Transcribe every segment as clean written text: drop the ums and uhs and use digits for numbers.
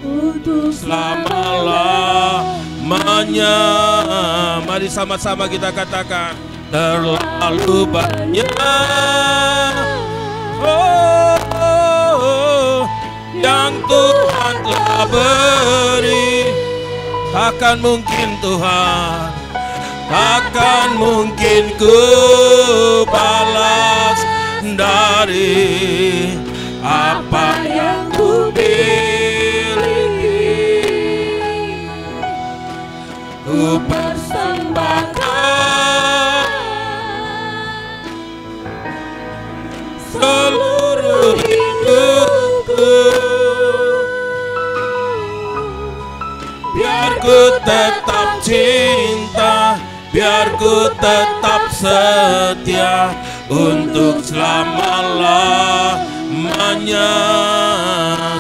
untuk selama-lamanya. Mari sama-sama kita katakan, terlalu banyak yang Tuhan telah beri. Takkan mungkin Tuhan, takkan mungkin ku balas dari apa yang ku miliki. Ku persembahkan seluruh hidupku, biar ku tetap cinta, biar ku tetap setia untuk selama-lamanya.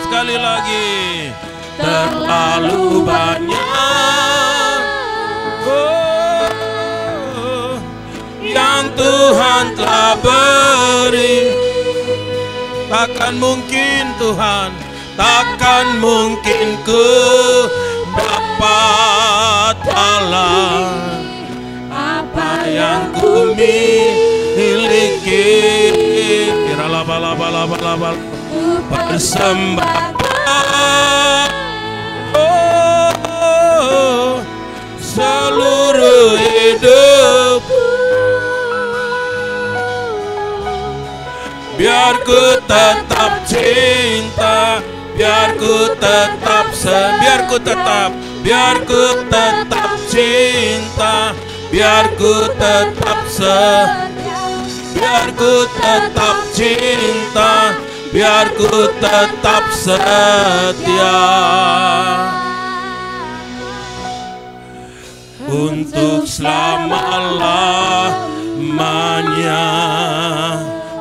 Sekali lagi, terlalu banyak yang Tuhan telah beri. Takkan mungkin Tuhan, takkan mungkin ku dapat balas apa yang ku miliki. Laba-laba persembahkan seluruh hidupku, biar ku tetap cinta, biar ku tetap cinta, biar ku tetap biar ku tetap cinta, biar ku tetap setia untuk selama-lamanya.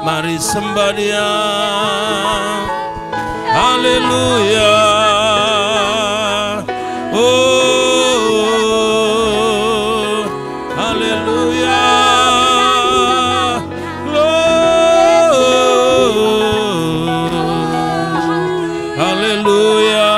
Mari sembah Dia. Haleluya. Oh, haleluya. Haleluya.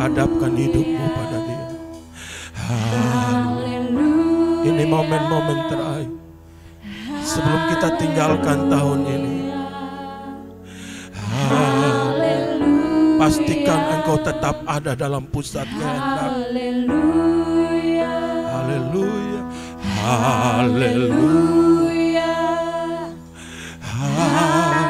Hadapkan hidupmu pada Dia. Ini momen-momen terakhir sebelum kita tinggalkan tahun ini. Pastikan engkau tetap ada dalam pusat kehendak. Haleluya. Haleluya. Haleluya. Haleluya.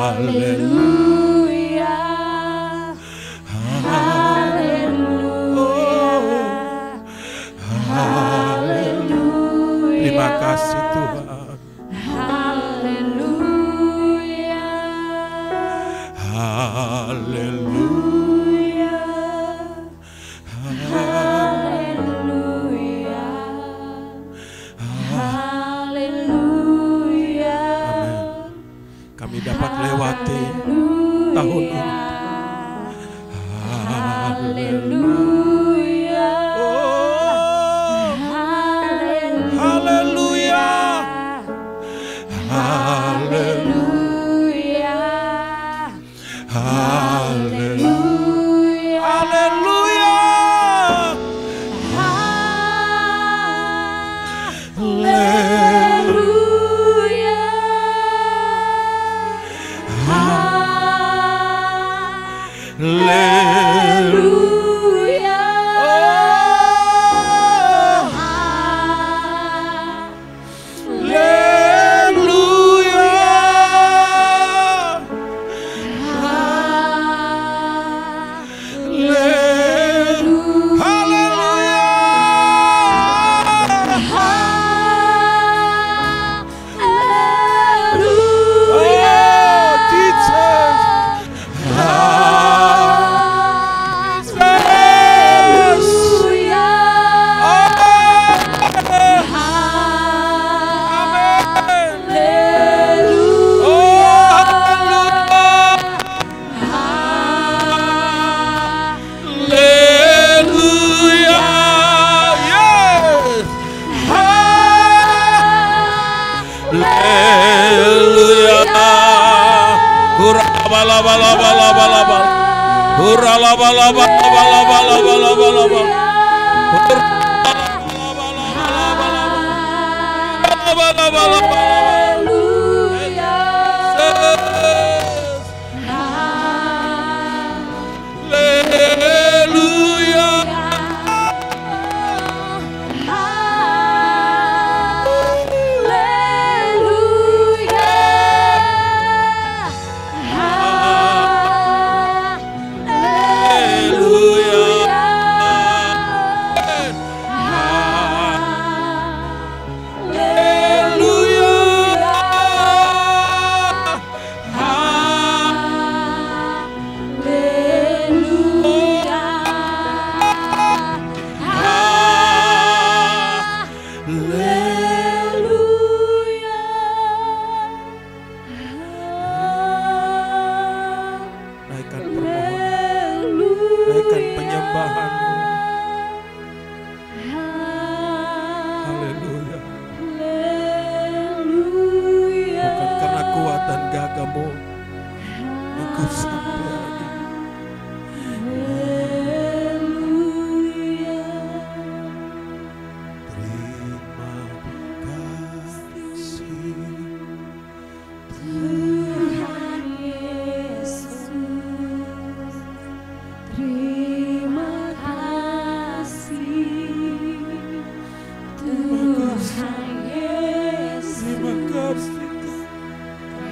Haleluya. Haleluya. Terima kasih Tuhan. Haleluya. Haleluya. Haleluya. Haleluya. Amin. Kami dapat lewati tahun ini. Haleluya. Oh, haleluya. Haleluya. Haleluya.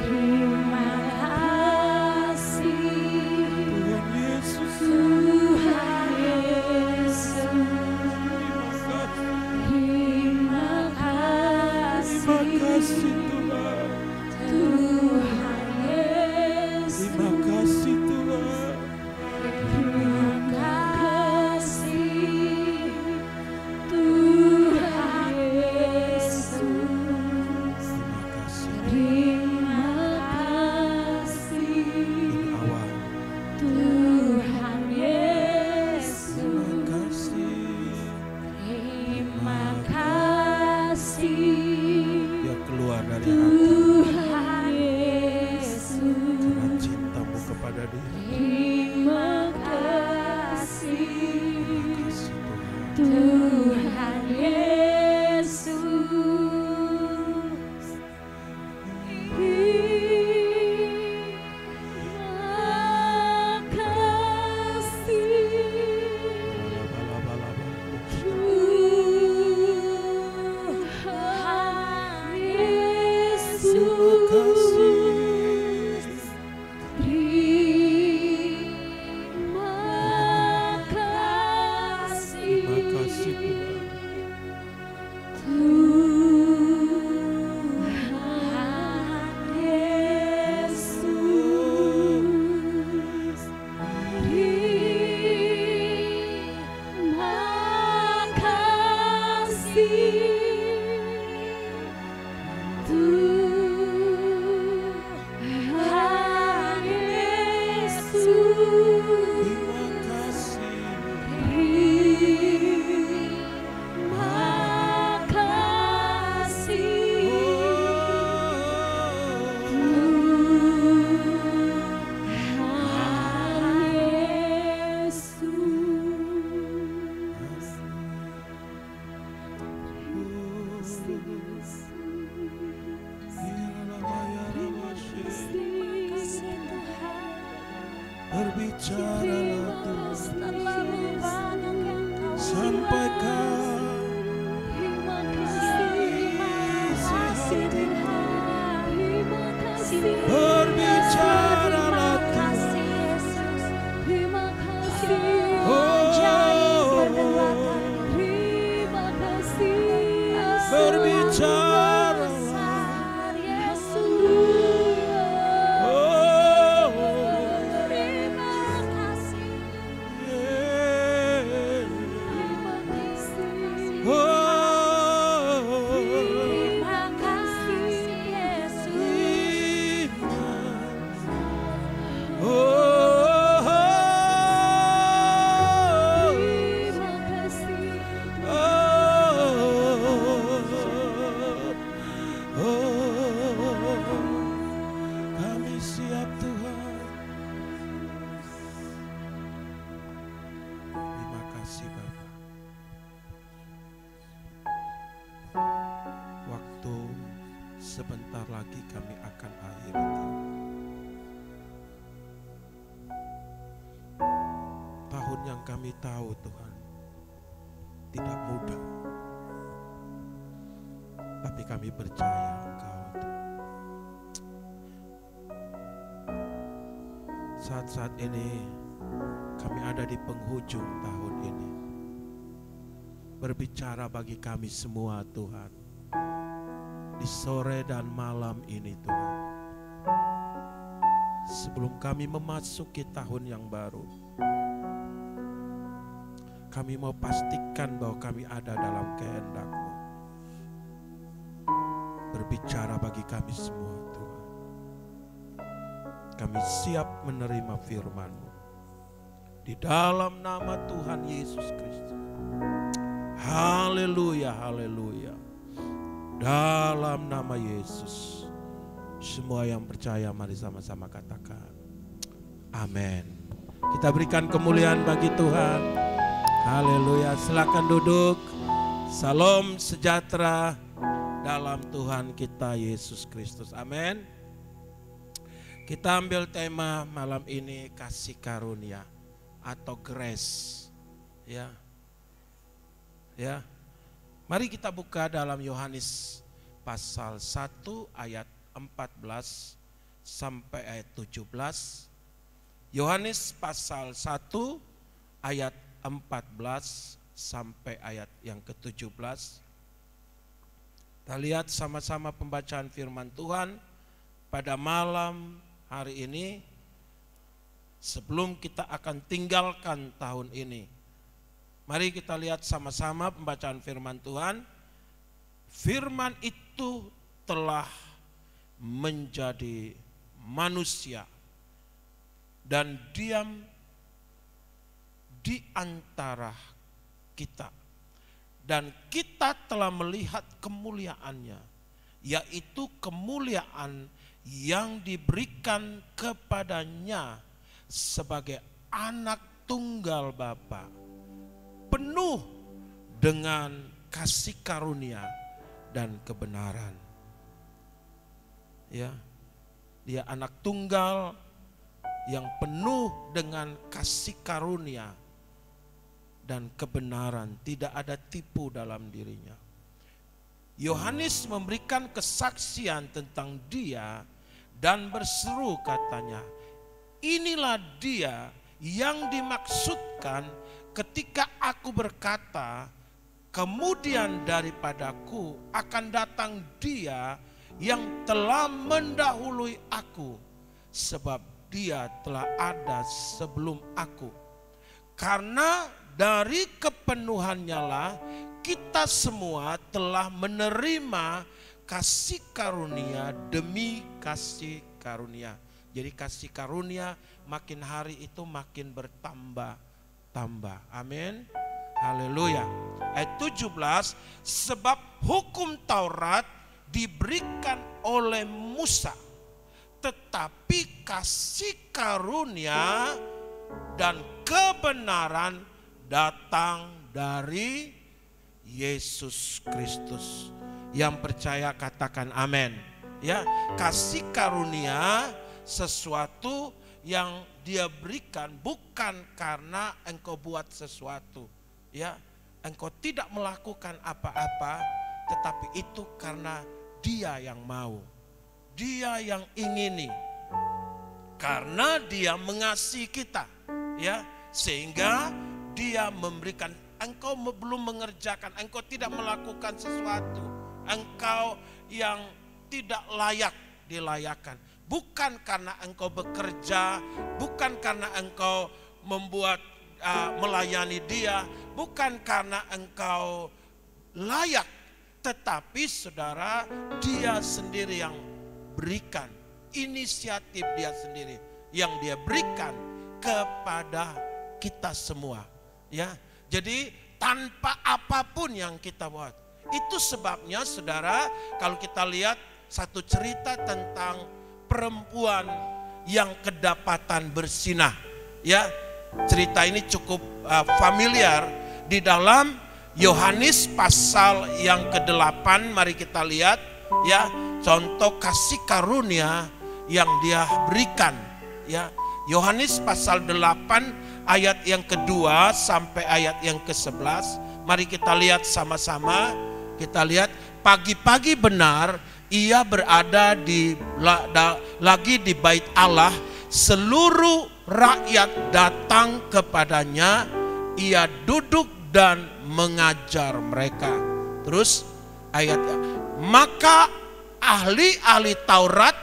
Terima kasih. Berbicaralah Tuhan, sampaikan berbicaralah sebentar lagi kami akan akhiri tahun yang kami tahu Tuhan tidak mudah, tapi kami percaya Engkau Tuhan. Saat-saat ini kami ada di penghujung tahun ini. Berbicara bagi kami semua Tuhan, di sore dan malam ini Tuhan. Sebelum kami memasuki tahun yang baru, kami mau pastikan bahwa kami ada dalam kehendak-Mu. Berbicara bagi kami semua Tuhan. Kami siap menerima firman-Mu. Di dalam nama Tuhan Yesus Kristus. Haleluya, haleluya. Dalam nama Yesus. Semua yang percaya mari sama-sama katakan amin. Kita berikan kemuliaan bagi Tuhan. Haleluya. Silakan duduk. Salam sejahtera dalam Tuhan kita Yesus Kristus. Amin. Kita ambil tema malam ini kasih karunia atau grace. Ya. Ya. Mari kita buka dalam Yohanes pasal 1 ayat 14 sampai ayat 17. Yohanes pasal 1 ayat 14 sampai ayat yang ke-17. Kita lihat sama-sama pembacaan firman Tuhan pada malam hari ini sebelum kita akan tinggalkan tahun ini. Mari kita lihat sama-sama pembacaan firman Tuhan. Firman itu telah menjadi manusia dan diam di antara kita. Dan kita telah melihat kemuliaannya, yaitu kemuliaan yang diberikan kepadanya sebagai anak tunggal Bapa, penuh dengan kasih karunia dan kebenaran. Ya, dia anak tunggal yang penuh dengan kasih karunia dan kebenaran, tidak ada tipu dalam dirinya. Yohanes memberikan kesaksian tentang dia dan berseru katanya, inilah dia yang dimaksudkan ketika aku berkata, kemudian daripadaku akan datang dia yang telah mendahului aku, sebab dia telah ada sebelum aku. Karena dari kepenuhannya lah kita semua telah menerima kasih karunia demi kasih karunia. Jadi kasih karunia makin hari itu makin bertambah. Amin. Haleluya. Ayat 17, sebab hukum Taurat diberikan oleh Musa, tetapi kasih karunia dan kebenaran datang dari Yesus Kristus. Yang percaya katakan amin. Ya, kasih karunia sesuatu yang dia berikan bukan karena engkau buat sesuatu, ya. Engkau tidak melakukan apa-apa, tetapi itu karena dia yang mau, dia yang ingini, karena dia mengasihi kita, ya, sehingga dia memberikan. Engkau belum mengerjakan, engkau tidak melakukan sesuatu, engkau yang tidak layak dilayakkan. Bukan karena engkau bekerja, bukan karena engkau membuat melayani dia, bukan karena engkau layak, tetapi saudara, dia sendiri yang berikan, inisiatif dia sendiri yang dia berikan kepada kita semua, ya. Jadi tanpa apapun yang kita buat. Itu sebabnya saudara, kalau kita lihat satu cerita tentang perempuan yang kedapatan bersinah, ya. Cerita ini cukup familiar di dalam Yohanes pasal yang ke-8. Mari kita lihat, ya, contoh kasih karunia yang dia berikan, ya. Yohanes pasal 8 ayat yang kedua sampai ayat yang ke-11. Mari kita lihat sama-sama. Kita lihat, pagi-pagi benar ia berada lagi di bait Allah, seluruh rakyat datang kepadanya, ia duduk dan mengajar mereka. Terus ayatnya, maka ahli-ahli Taurat,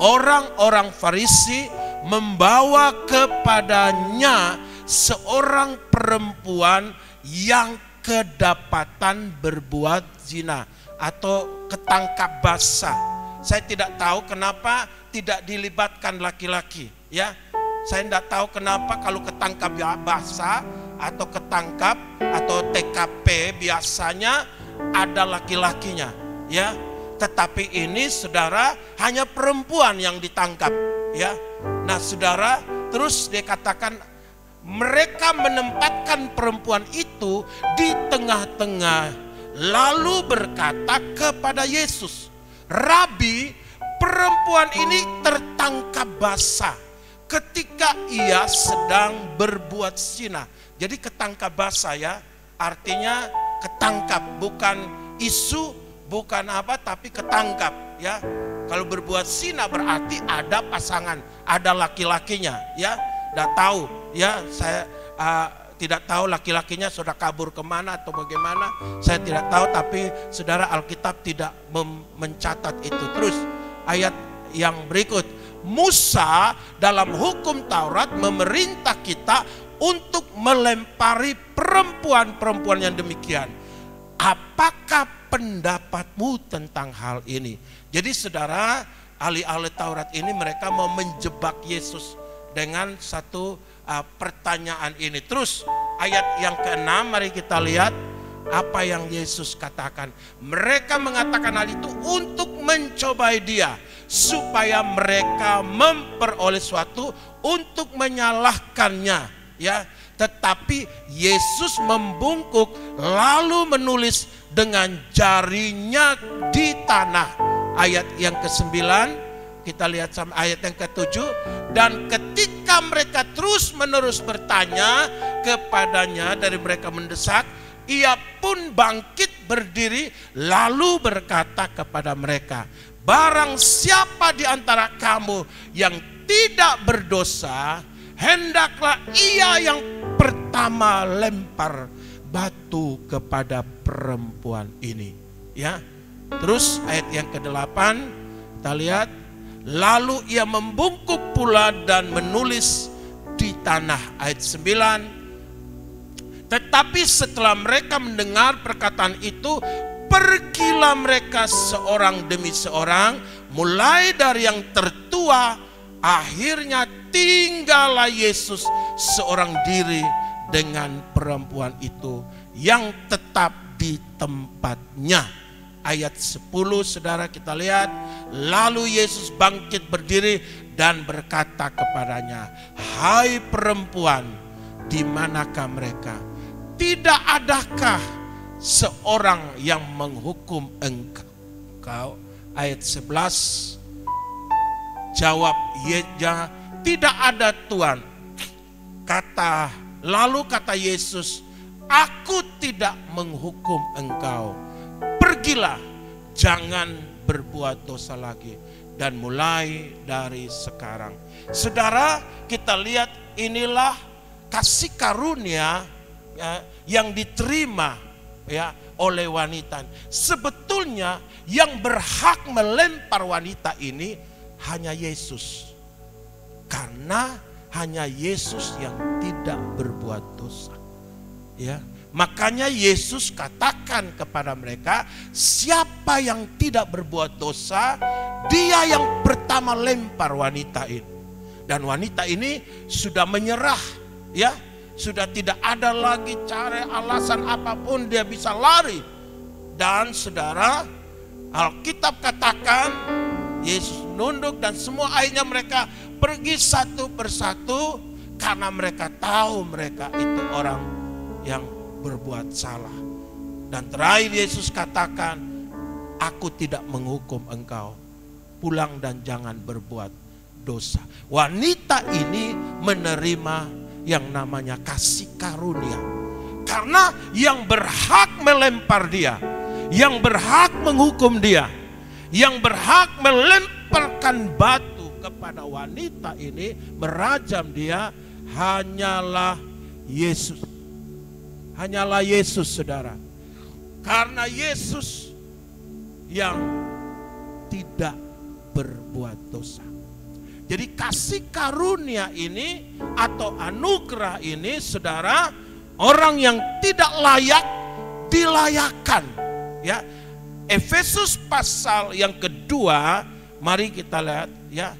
orang-orang Farisi membawa kepadanya seorang perempuan yang kedapatan berbuat zina atau ketangkap basah. Saya tidak tahu kenapa tidak dilibatkan laki-laki, ya. Saya tidak tahu kenapa kalau ketangkap basah atau ketangkap atau TKP biasanya ada laki-lakinya, ya. Tetapi ini saudara hanya perempuan yang ditangkap, ya. Nah saudara, terus dia katakan mereka menempatkan perempuan itu di tengah-tengah, lalu berkata kepada Yesus, Rabi, perempuan ini tertangkap basah ketika ia sedang berbuat zina. Jadi ketangkap basah, ya, artinya ketangkap, bukan isu, bukan apa, tapi ketangkap, ya. Kalau berbuat zina berarti ada pasangan, ada laki-lakinya, ya. Tidak tahu, ya, saya tidak tahu laki-lakinya sudah kabur kemana atau bagaimana, saya tidak tahu, tapi saudara, Alkitab tidak mencatat itu. Terus ayat yang berikut, Musa dalam hukum Taurat memerintah kita untuk melempari perempuan-perempuan yang demikian. Apakah pendapatmu tentang hal ini? Jadi saudara, ahli-ahli Taurat ini mereka mau menjebak Yesus dengan satu pertanyaan ini. Terus ayat yang ke-6, mari kita lihat apa yang Yesus katakan. Mereka mengatakan hal itu untuk mencobai dia, supaya mereka memperoleh sesuatu untuk menyalahkannya, ya. Tetapi Yesus membungkuk lalu menulis dengan jarinya di tanah. Ayat yang ke-9, kita lihat sama ayat yang ke-7. Dan ketika mereka terus menerus bertanya kepadanya, dari mereka mendesak, ia pun bangkit berdiri lalu berkata kepada mereka, barang siapa di antara kamu yang tidak berdosa, hendaklah ia yang pertama lempar batu kepada perempuan ini, ya. Terus ayat yang ke-8 kita lihat, lalu ia membungkuk pula dan menulis di tanah. Ayat 9, tetapi setelah mereka mendengar perkataan itu, pergilah mereka seorang demi seorang, mulai dari yang tertua, akhirnya tinggallah Yesus seorang diri dengan perempuan itu yang tetap di tempatnya. Ayat 10 saudara, kita lihat, lalu Yesus bangkit berdiri dan berkata kepadanya, hai perempuan, di manakah mereka? Tidak adakah seorang yang menghukum engkau? Ayat 11, jawab, ya, tidak ada Tuhan. Lalu kata Yesus, aku tidak menghukum engkau. Pergilah, jangan berbuat dosa lagi. Dan mulai dari sekarang. Saudara, kita lihat inilah kasih karunia ya, yang diterima ya oleh wanita. Sebetulnya yang berhak melempar wanita ini hanya Yesus. Karena hanya Yesus yang tidak berbuat dosa. Ya, makanya Yesus katakan kepada mereka, siapa yang tidak berbuat dosa, dia yang pertama lempar wanita ini. Dan wanita ini sudah menyerah, ya, sudah tidak ada lagi cara alasan apapun dia bisa lari. Dan saudara, Alkitab katakan Yesus nunduk dan semua akhirnya mereka pergi satu persatu karena mereka tahu mereka itu orang yang berbuat salah. Dan terakhir Yesus katakan, aku tidak menghukum engkau, pulang dan jangan berbuat dosa. Wanita ini menerima yang namanya kasih karunia. Karena yang berhak melempar dia, yang berhak menghukum dia, yang berhak melemparkan batu kepada wanita ini, merajam dia, hanyalah Yesus. Hanyalah Yesus, saudara. Karena Yesus yang tidak berbuat dosa. Jadi kasih karunia ini atau anugerah ini, saudara, orang yang tidak layak dilayakkan. Ya, Efesus pasal yang kedua, mari kita lihat ya,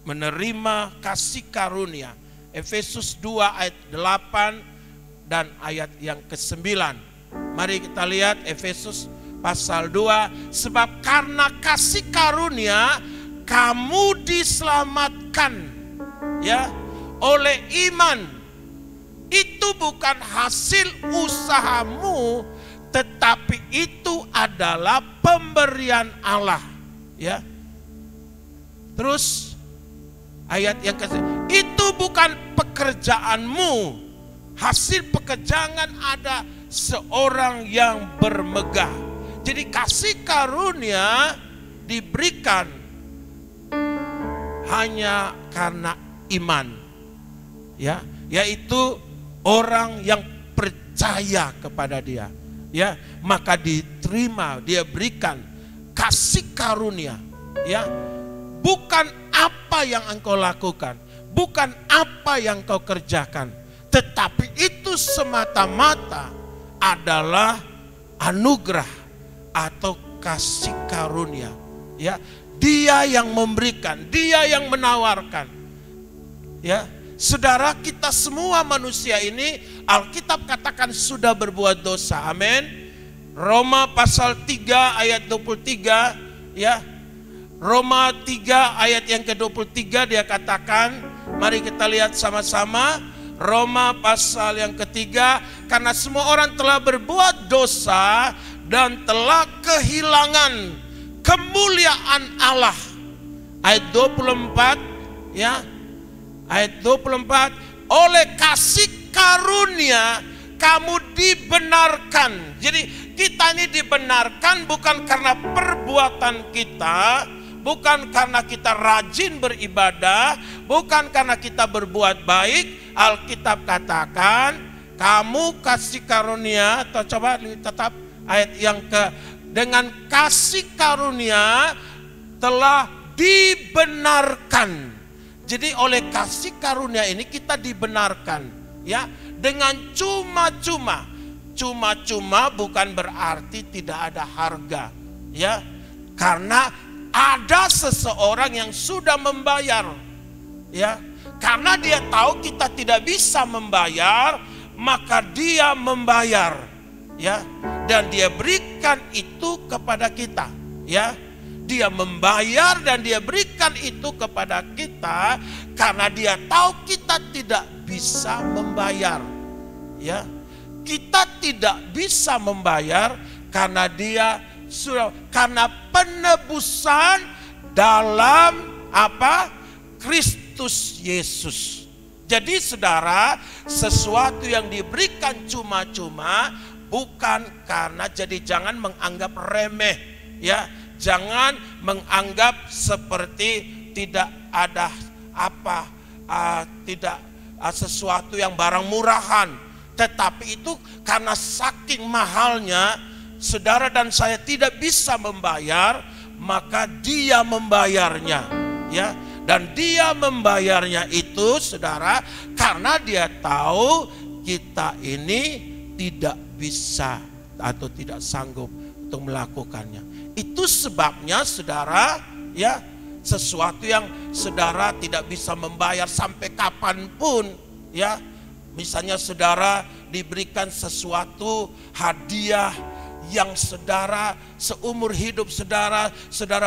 menerima kasih karunia. Efesus 2 ayat 8 dan ayat yang ke-9. Mari kita lihat Efesus pasal 2, sebab karena kasih karunia kamu diselamatkan ya oleh iman. Itu bukan hasil usahamu, tetapi itu adalah pemberian Allah. Ya. Terus ayat yang ke-9, itu bukan pekerjaanmu, hasil pekerjaan ada seorang yang bermegah. Jadi kasih karunia diberikan hanya karena iman, ya, yaitu orang yang percaya kepada dia, ya, maka diterima, dia berikan kasih karunia, ya, bukan apa yang engkau lakukan, bukan apa yang kau kerjakan, tetapi itu semata-mata adalah anugerah atau kasih karunia, ya. Dia yang memberikan, dia yang menawarkan. Ya, saudara, kita semua manusia ini Alkitab katakan sudah berbuat dosa. Amin. Roma pasal 3 ayat 23, ya. Roma 3 ayat yang ke-23 dia katakan, mari kita lihat sama-sama. Roma pasal yang ketiga, karena semua orang telah berbuat dosa dan telah kehilangan kemuliaan Allah. Ayat 24 ya. Ayat 24, oleh kasih karunia kamu dibenarkan. Jadi kita ini dibenarkan bukan karena perbuatan kita, bukan karena kita rajin beribadah, bukan karena kita berbuat baik. Alkitab katakan kamu kasih karunia, atau coba tetap ayat yang dengan kasih karunia telah dibenarkan. Jadi oleh kasih karunia ini kita dibenarkan, ya, dengan cuma-cuma. Cuma-cuma bukan berarti tidak ada harga, ya. Karena ada seseorang yang sudah membayar, ya. Karena dia tahu kita tidak bisa membayar, maka dia membayar, ya. Dan dia berikan itu kepada kita, ya. Dia membayar dan dia berikan itu kepada kita karena dia tahu kita tidak bisa membayar, ya. Kita tidak bisa membayar karena dia sudah, karena penebusan dalam apa? Kristus Yesus. Jadi saudara, sesuatu yang diberikan cuma-cuma bukan karena, jadi jangan menganggap remeh ya. Jangan menganggap seperti tidak ada apa, tidak sesuatu yang barang murahan. Tetapi itu karena saking mahalnya, saudara dan saya tidak bisa membayar, maka Dia membayarnya ya. Dan Dia membayarnya itu saudara karena Dia tahu kita ini tidak bisa atau tidak sanggup untuk melakukannya. Itu sebabnya saudara ya, sesuatu yang saudara tidak bisa membayar sampai kapanpun ya. Misalnya saudara diberikan sesuatu hadiah yang saudara seumur hidup saudara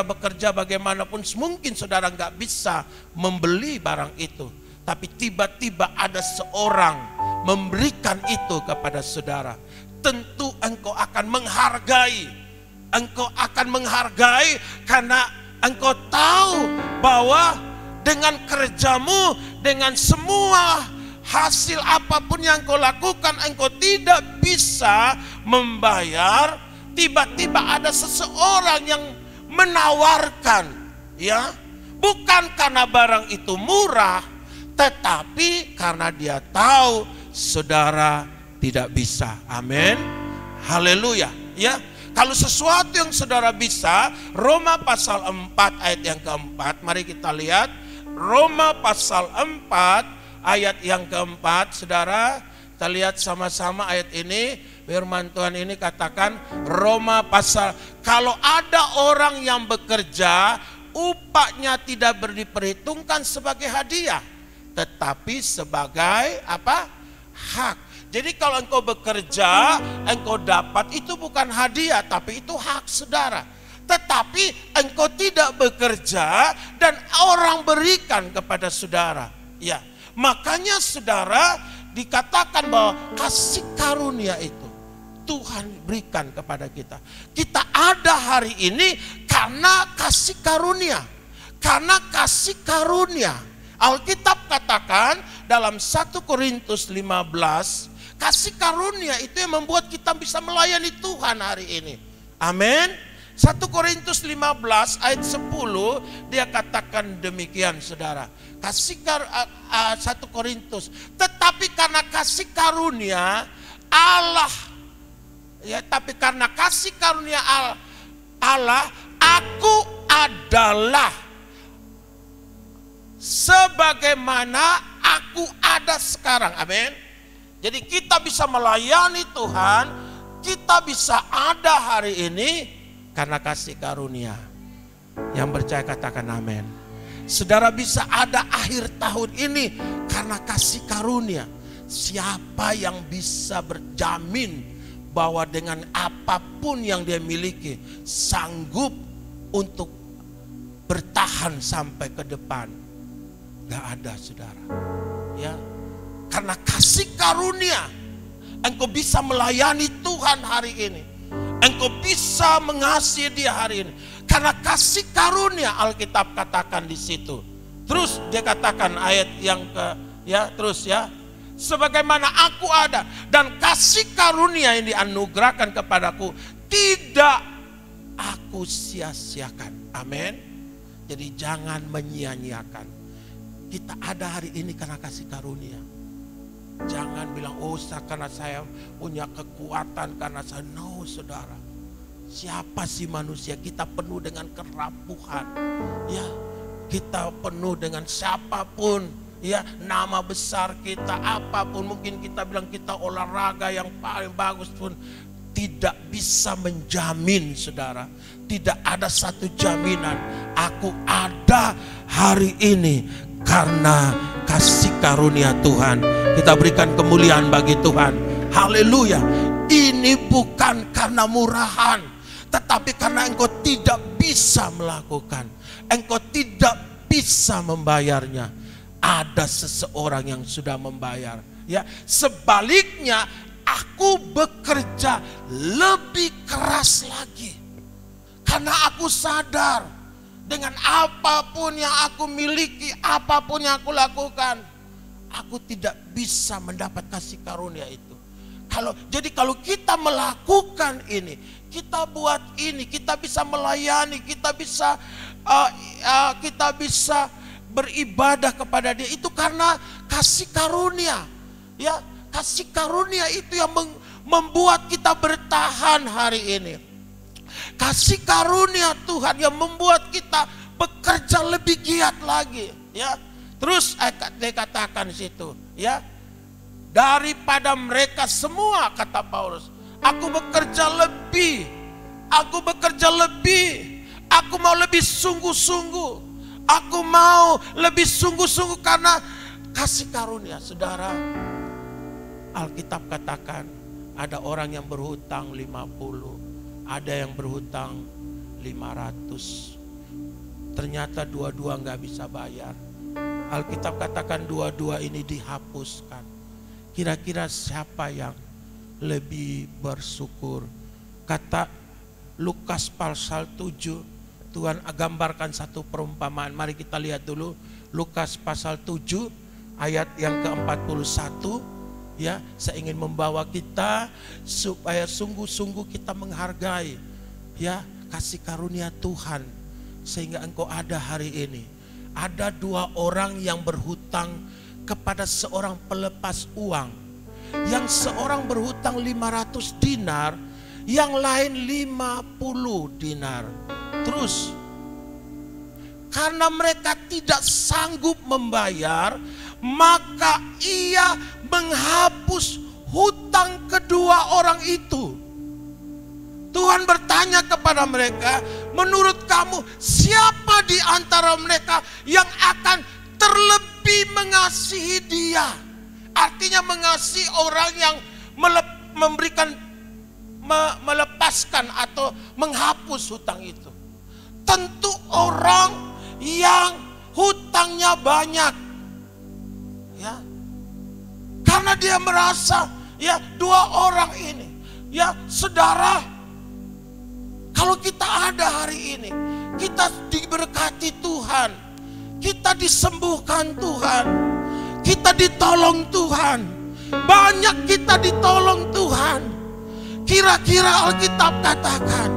bekerja bagaimanapun mungkin saudara nggak bisa membeli barang itu. Tapi tiba-tiba ada seorang memberikan itu kepada saudara. Tentu engkau akan menghargai. Engkau akan menghargai karena engkau tahu bahwa dengan kerjamu, dengan semua hasil apapun yang kau lakukan, engkau tidak bisa membayar. Tiba-tiba ada seseorang yang menawarkan ya, bukan karena barang itu murah, tetapi karena dia tahu saudara tidak bisa. Amin, haleluya ya. Kalau sesuatu yang saudara bisa, Roma pasal 4 ayat yang keempat, mari kita lihat Roma pasal 4 ayat yang keempat, saudara, kita lihat sama-sama ayat ini. Firman Tuhan ini katakan, Roma pasal, kalau ada orang yang bekerja, upahnya tidak diperhitungkan sebagai hadiah, tetapi sebagai apa? Hak. Jadi kalau engkau bekerja, engkau dapat, itu bukan hadiah, tapi itu hak saudara. Tetapi engkau tidak bekerja dan orang berikan kepada saudara, ya. Makanya saudara dikatakan bahwa kasih karunia itu Tuhan berikan kepada kita. Kita ada hari ini karena kasih karunia. Karena kasih karunia. Alkitab katakan dalam 1 Korintus 15, kasih karunia itu yang membuat kita bisa melayani Tuhan hari ini. Amin. 1 Korintus 15 ayat 10 dia katakan demikian saudara. 1 Korintus, tetapi karena kasih karunia Allah ya, tapi karena kasih karunia Allah, aku adalah sebagaimana aku ada sekarang. Amin. Jadi kita bisa melayani Tuhan, kita bisa ada hari ini karena kasih karunia. Yang percaya katakan amin. Saudara bisa ada akhir tahun ini karena kasih karunia. Siapa yang bisa berjamin bahwa dengan apapun yang dia miliki sanggup untuk bertahan sampai ke depan? Gak ada saudara. Ya, karena kasih karunia engkau bisa melayani Tuhan hari ini. Engkau bisa mengasihi Dia hari ini. Karena kasih karunia Alkitab katakan di situ. Terus dia katakan ayat yang terus ya. Sebagaimana aku ada dan kasih karunia yang dianugerahkan kepadaku tidak aku sia-siakan. Amin. Jadi jangan menyia-nyiakan. Kita ada hari ini karena kasih karunia. Jangan bilang, oh karena saya punya kekuatan, karena saya, no saudara. Siapa sih manusia? Kita penuh dengan kerapuhan. Ya, kita penuh dengan siapapun. Ya, nama besar kita, apapun. Mungkin kita bilang kita olahraga yang paling bagus pun tidak bisa menjamin saudara. Tidak ada satu jaminan. Aku ada hari ini karena kasih karunia Tuhan. Kita berikan kemuliaan bagi Tuhan. Haleluya. Ini bukan karena murahan, tetapi karena engkau tidak bisa melakukan. Engkau tidak bisa membayarnya. Ada seseorang yang sudah membayar. Ya, sebaliknya aku bekerja lebih keras lagi. Karena aku sadar dengan apapun yang aku miliki, apapun yang aku lakukan, aku tidak bisa mendapat kasih karunia itu. Jadi kalau kita melakukan ini, kita buat ini, kita bisa melayani, kita bisa beribadah kepada Dia, itu karena kasih karunia. Ya, kasih karunia itu yang membuat kita bertahan hari ini. Kasih karunia Tuhan yang membuat kita bekerja lebih giat lagi. Ya, terus dikatakan di situ, ya. Daripada mereka semua, kata Paulus, aku bekerja lebih, aku mau lebih sungguh-sungguh, aku mau lebih sungguh-sungguh karena kasih karunia. Saudara, Alkitab katakan ada orang yang berhutang 50, ada yang berhutang 500. Ternyata dua-dua nggak bisa bayar. Alkitab katakan dua-dua ini dihapuskan. Kira-kira siapa yang lebih bersyukur? Kata Lukas pasal 7, Tuhan gambarkan satu perumpamaan. Mari kita lihat dulu Lukas pasal 7 ayat yang ke-41. Ya, saya ingin membawa kita supaya sungguh-sungguh kita menghargai, ya, kasih karunia Tuhan sehingga engkau ada hari ini. Ada dua orang yang berhutang kepada seorang pelepas uang. Yang seorang berhutang 500 dinar, yang lain 50 dinar. Terus karena mereka tidak sanggup membayar, maka ia menghapus hutang kedua orang itu. Tuhan bertanya kepada mereka, menurut kamu siapa di antara mereka yang akan terlebih mengasihi dia? Artinya mengasihi orang yang melepaskan atau menghapus hutang itu. Tentu orang yang hutangnya banyak. Ya. Karena dia merasa, ya, dua orang ini, ya, saudara, kalau kita ada hari ini, kita diberkati Tuhan, kita disembuhkan Tuhan, kita ditolong Tuhan, banyak kita ditolong Tuhan. Kira-kira Alkitab katakan,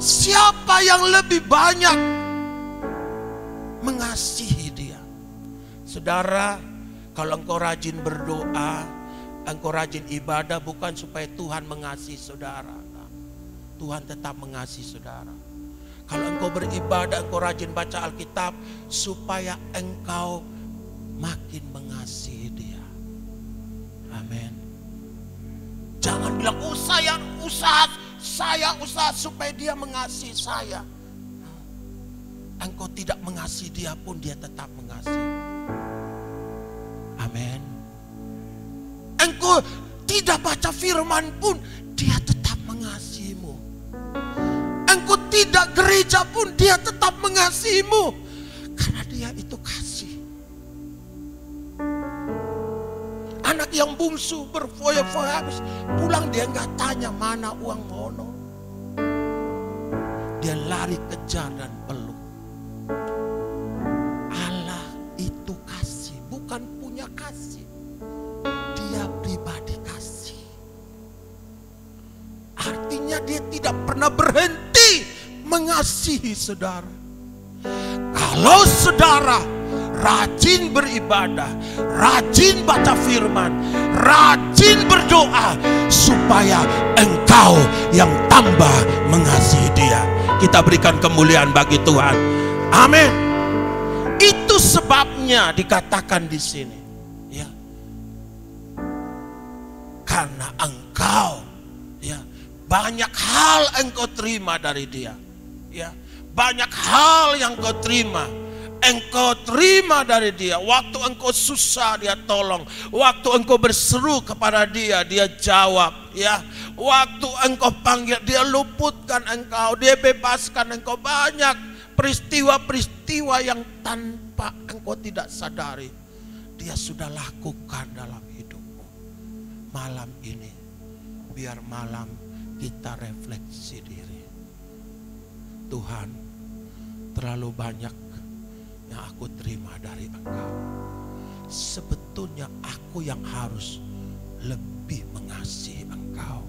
siapa yang lebih banyak mengasihi dia? Saudara, kalau engkau rajin berdoa, engkau rajin ibadah, bukan supaya Tuhan mengasihi saudara. Tuhan tetap mengasihi saudara. Kalau engkau beribadah, engkau rajin baca Alkitab, supaya engkau makin mengasihi dia. Amin. Jangan bilang, saya usaha supaya dia mengasihi saya. Engkau tidak mengasihi dia pun, dia tetap mengasihi. Amin. Engkau tidak baca firman pun, dia tetap mengasihimu. Engkau tidak gereja pun, dia tetap mengasihimu. Karena dia itu kasih. Anak yang bungsu berfoya-foya habis pulang, dia nggak tanya mana uang mono. Dia lari kejar dan peluk. Allah itu kasih, bukan punya kasih. Dia pribadi kasih. Artinya dia tidak pernah berhenti mengasihi saudara. Kalau saudara rajin beribadah, rajin baca firman, rajin berdoa, supaya engkau yang tambah mengasihi dia. Kita berikan kemuliaan bagi Tuhan. Amin. Itu sebabnya dikatakan di sini, ya, karena engkau, ya, banyak hal engkau terima dari dia, ya, banyak hal yang engkau terima. Engkau terima dari dia. Waktu engkau susah, dia tolong. Waktu engkau berseru kepada dia, dia jawab, ya. Waktu engkau panggil, dia luputkan engkau, dia bebaskan engkau. Banyak peristiwa-peristiwa yang tanpa engkau tidak sadari, dia sudah lakukan dalam hidupmu. Malam ini, biar malam kita refleksi diri. Tuhan, terlalu banyak yang aku terima dari engkau. sebetulnya aku yang harus lebih mengasihi engkau.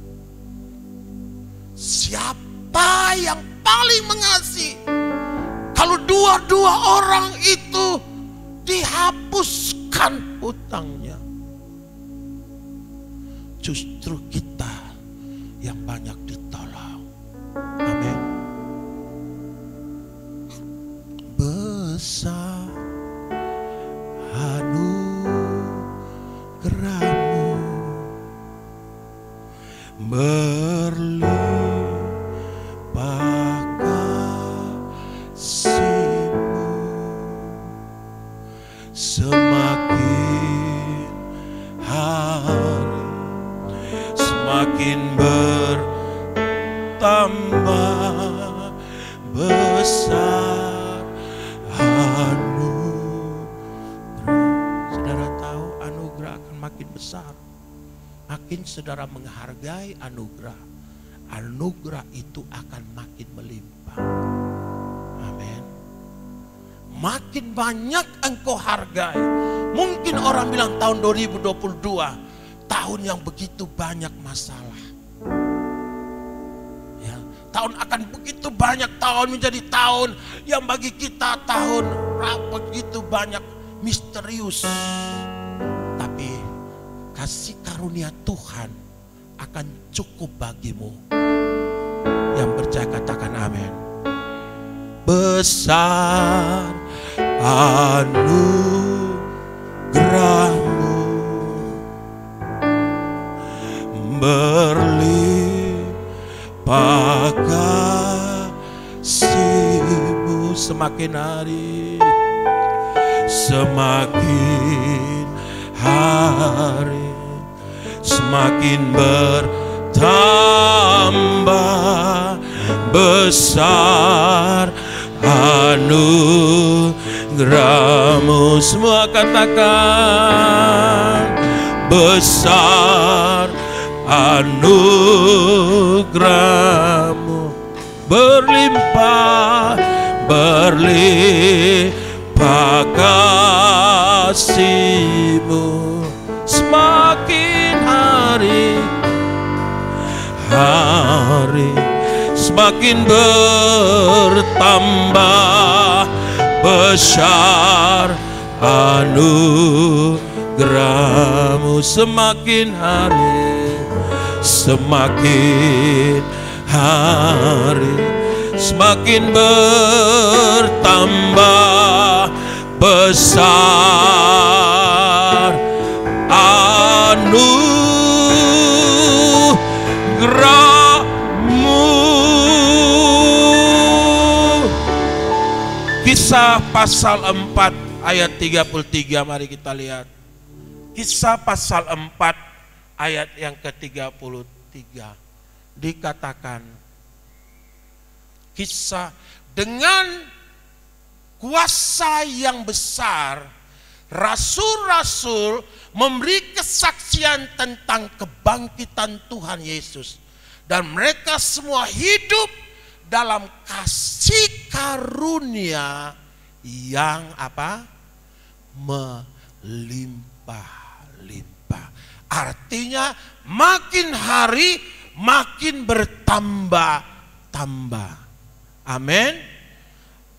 Siapa yang paling mengasihi? Kalau dua-dua orang itu dihapuskan hutangnya, justru kita yang banyak ditolong. Amin. Besar anugerahmu, berlimpah kasih-Mu, semakin hari semakin bertambah besar anugerah. Saudara tahu anugerah akan makin besar. Makin saudara menghargai anugerah, anugerah itu akan makin melimpah. Amin. Makin banyak engkau hargai. Mungkin orang bilang tahun 2022 tahun yang begitu banyak masalah. Ya, tahun akan begitu banyak, tahun menjadi tahun yang bagi kita tahun begitu banyak misterius. Tapi kasih karunia Tuhan akan cukup bagimu. Yang percaya katakan amin. Besar anugerahmu, berlimpah kasih-Mu, semakin hari semakin hari semakin bertambah besar anugerah-Mu. Semua katakan besar anugerah-Mu, berlimpah kasih-Mu, semakin hari semakin bertambah besar anugerah-Mu, semakin hari semakin hari semakin bertambah besar anugerah-Mu. Kisah pasal 4 ayat 33, mari kita lihat. Kisah pasal 4 ayat yang ke-33 dikatakan, kisah dengan kuasa yang besar, rasul-rasul memberi kesaksian tentang kebangkitan Tuhan Yesus. Dan mereka semua hidup dalam kasih karunia yang apa? Melimpah-limpah. Artinya makin hari makin bertambah-tambah. Amin.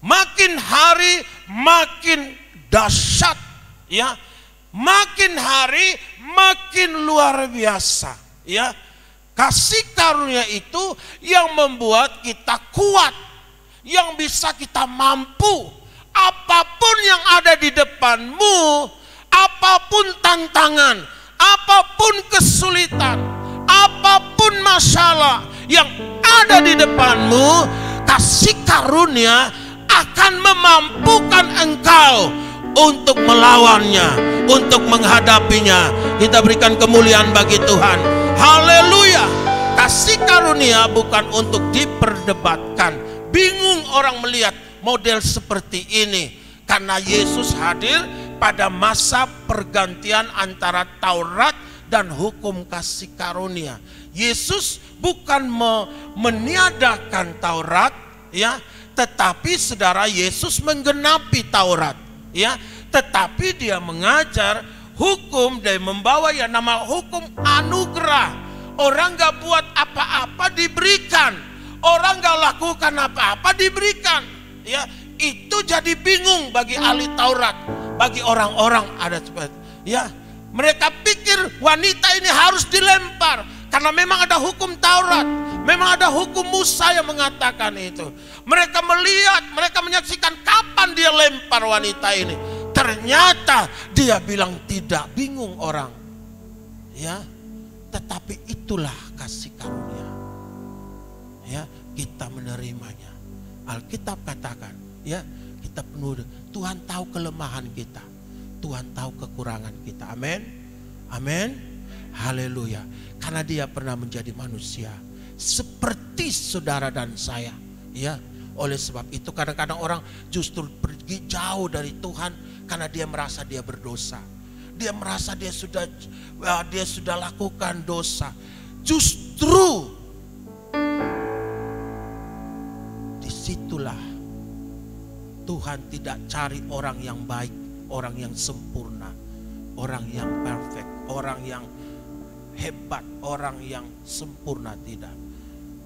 Makin hari makin dahsyat, ya. Makin hari makin luar biasa, ya. Kasih karunia itu yang membuat kita kuat, yang bisa kita mampu. Apapun yang ada di depanmu, apapun tantangan, apapun kesulitan, apapun masalah yang ada di depanmu, kasih karunia akan memampukan engkau untuk melawannya, untuk menghadapinya. Kita berikan kemuliaan bagi Tuhan. Haleluya. Kasih karunia bukan untuk diperdebatkan. Bingung orang melihat model seperti ini, karena Yesus hadir pada masa pergantian antara Taurat dan hukum kasih karunia. Yesus bukan meniadakan Taurat, ya, tetapi saudara, Yesus menggenapi Taurat, ya. tetapi dia mengajar hukum dan membawa yang nama hukum anugerah. Orang gak buat apa-apa diberikan, orang gak lakukan apa-apa diberikan. Ya, itu jadi bingung bagi ahli Taurat, bagi orang-orang ada seperti. Ya, mereka pikir wanita ini harus dilempar karena memang ada hukum Taurat, memang ada hukum Musa yang mengatakan itu. Mereka melihat, mereka menyaksikan kapan dia lempar wanita ini. Ternyata dia bilang tidak, bingung orang. Ya, tetapi itulah kasih karunia. Ya, kita menerimanya. Alkitab katakan, ya, kita penuh. Tuhan tahu kelemahan kita, Tuhan tahu kekurangan kita. Amin, amin, haleluya. Karena dia pernah menjadi manusia seperti saudara dan saya. Ya, oleh sebab itu kadang-kadang orang justru pergi jauh dari Tuhan karena dia merasa dia berdosa. Dia merasa dia sudah lakukan dosa. Justru disitulah Tuhan tidak cari orang yang baik, orang yang sempurna, orang yang perfect, orang yang hebat, orang yang sempurna, tidak.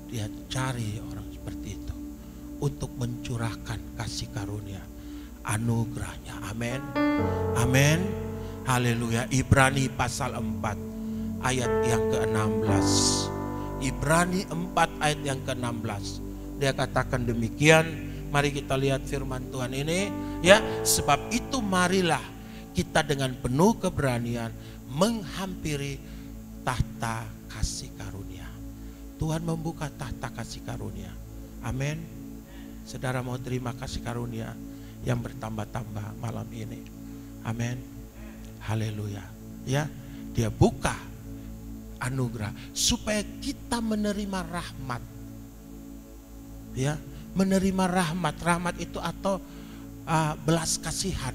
Dia cari orang seperti itu untuk mencurahkan kasih karunia, anugerahnya. Amin, amin, haleluya. Ibrani pasal 4 ayat yang ke-16. Ibrani 4 ayat yang ke-16. Dia katakan demikian. Mari kita lihat firman Tuhan ini, ya. Sebab itu marilah kita dengan penuh keberanian menghampiri tahta kasih karunia. Tuhan membuka tahta kasih karunia. Amin. Saudara mau terima kasih karunia yang bertambah-tambah malam ini. Amin. Haleluya. Ya, dia buka anugerah supaya kita menerima rahmat. Ya, menerima rahmat. Rahmat itu atau belas kasihan.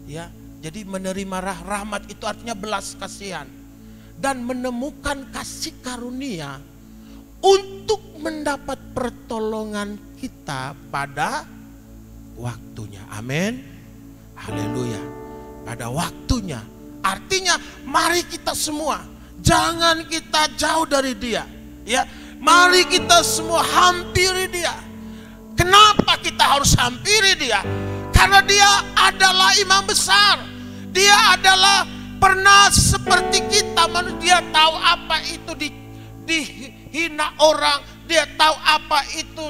Ya, jadi menerima rahmat itu artinya belas kasihan. Dan menemukan kasih karunia untuk mendapat pertolongan kita pada waktunya. Amin. Haleluya. Pada waktunya. Artinya mari kita semua, jangan kita jauh dari dia. Ya, mari kita semua hampiri dia. Kenapa kita harus hampiri dia? Karena dia adalah imam besar. Dia adalah pernah seperti kita, dia tahu apa itu dihina orang, dia tahu apa itu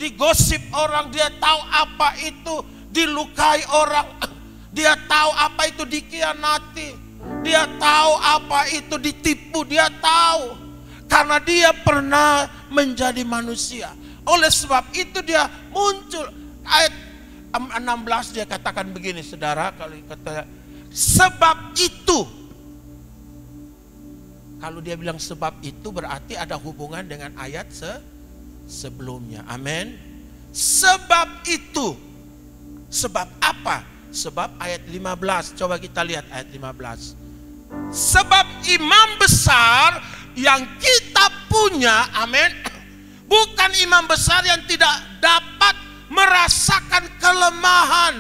digosip orang, dia tahu apa itu dilukai orang, dia tahu apa itu dikhianati, dia tahu apa itu ditipu, dia tahu karena dia pernah menjadi manusia. Oleh sebab itu dia muncul. Ayat 16 dia katakan begini, saudara, kalau kata sebab itu. Kalau dia bilang sebab itu berarti ada hubungan dengan ayat sebelumnya. Amin. Sebab itu. Sebab apa? Sebab ayat 15. Coba kita lihat ayat 15. Sebab imam besar yang kita punya, amin, bukan imam besar yang tidak dapat merasakan kelemahan.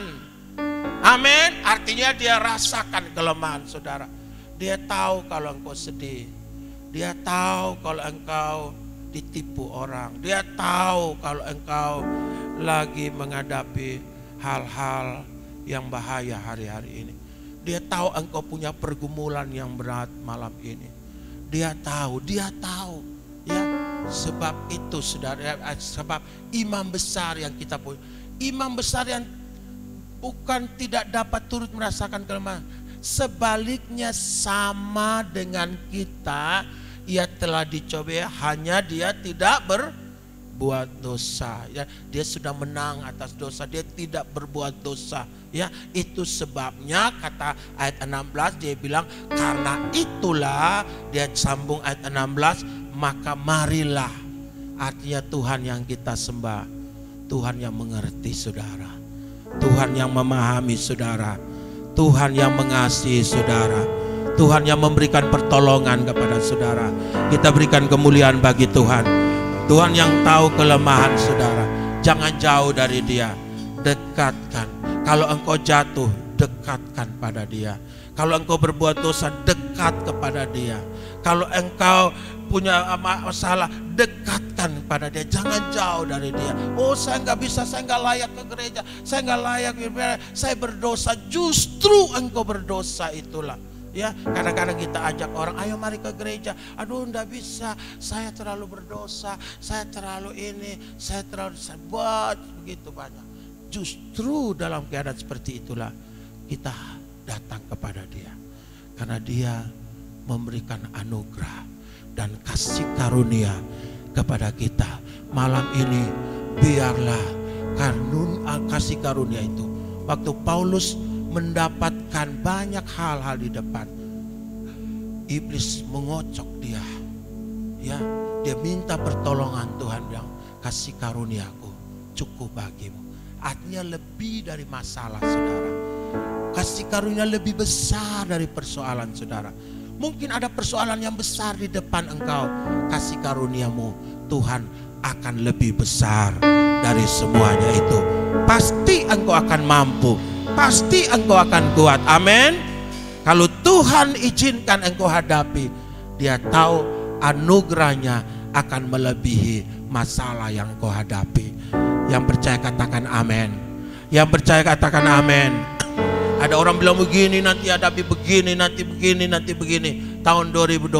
Amin. Artinya dia rasakan kelemahan saudara. Dia tahu kalau engkau sedih. Dia tahu kalau engkau ditipu orang. Dia tahu kalau engkau lagi menghadapi hal-hal yang bahaya hari-hari ini. Dia tahu engkau punya pergumulan yang berat malam ini. Dia tahu ya. Sebab itu saudara, sebab imam besar yang kita punya, imam besar yang bukan tidak dapat turut merasakan kelemahan. Sebaliknya sama dengan kita, ia telah dicobai, hanya dia tidak berbuat dosa. Ya, dia sudah menang atas dosa, dia tidak berbuat dosa. Ya, itu sebabnya kata ayat 16 dia bilang, karena itulah, dia sambung ayat 16, maka marilah. Artinya Tuhan yang kita sembah, Tuhan yang mengerti saudara, Tuhan yang memahami saudara, Tuhan yang mengasihi saudara, Tuhan yang memberikan pertolongan kepada saudara. Kita berikan kemuliaan bagi Tuhan. Tuhan yang tahu kelemahan saudara. Jangan jauh dari dia, dekatkan. Kalau engkau jatuh, dekatkan pada Dia. Kalau engkau berbuat dosa, dekat kepada Dia. Kalau engkau punya masalah, dekatkan pada Dia. Jangan jauh dari Dia. Oh, saya nggak bisa, saya nggak layak ke gereja, saya nggak layak, saya berdosa. Justru engkau berdosa itulah. Ya, kadang-kadang kita ajak orang, ayo mari ke gereja. Aduh, nggak bisa, saya terlalu berdosa, saya terlalu ini, saya terlalu buat begitu banyak. Justru dalam keadaan seperti itulah kita datang kepada Dia, karena Dia memberikan anugerah dan kasih karunia kepada kita. Malam ini biarlah kasih karunia itu. Waktu Paulus mendapatkan banyak hal-hal di depan, iblis mengocok dia. Ya, dia minta pertolongan Tuhan, yang kasih karuniaku cukup bagimu. Artinya lebih dari masalah, saudara. Kasih karunia lebih besar dari persoalan, saudara. Mungkin ada persoalan yang besar di depan engkau. Kasih karuniamu, Tuhan akan lebih besar dari semuanya itu. Pasti engkau akan mampu. Pasti engkau akan kuat. Amin. Kalau Tuhan izinkan engkau hadapi, Dia tahu anugerahnya akan melebihi masalah yang engkau hadapi. Yang percaya katakan amin. Yang percaya katakan amin. Ada orang bilang begini, nanti hadapi begini, nanti begini, nanti begini. Tahun 2022,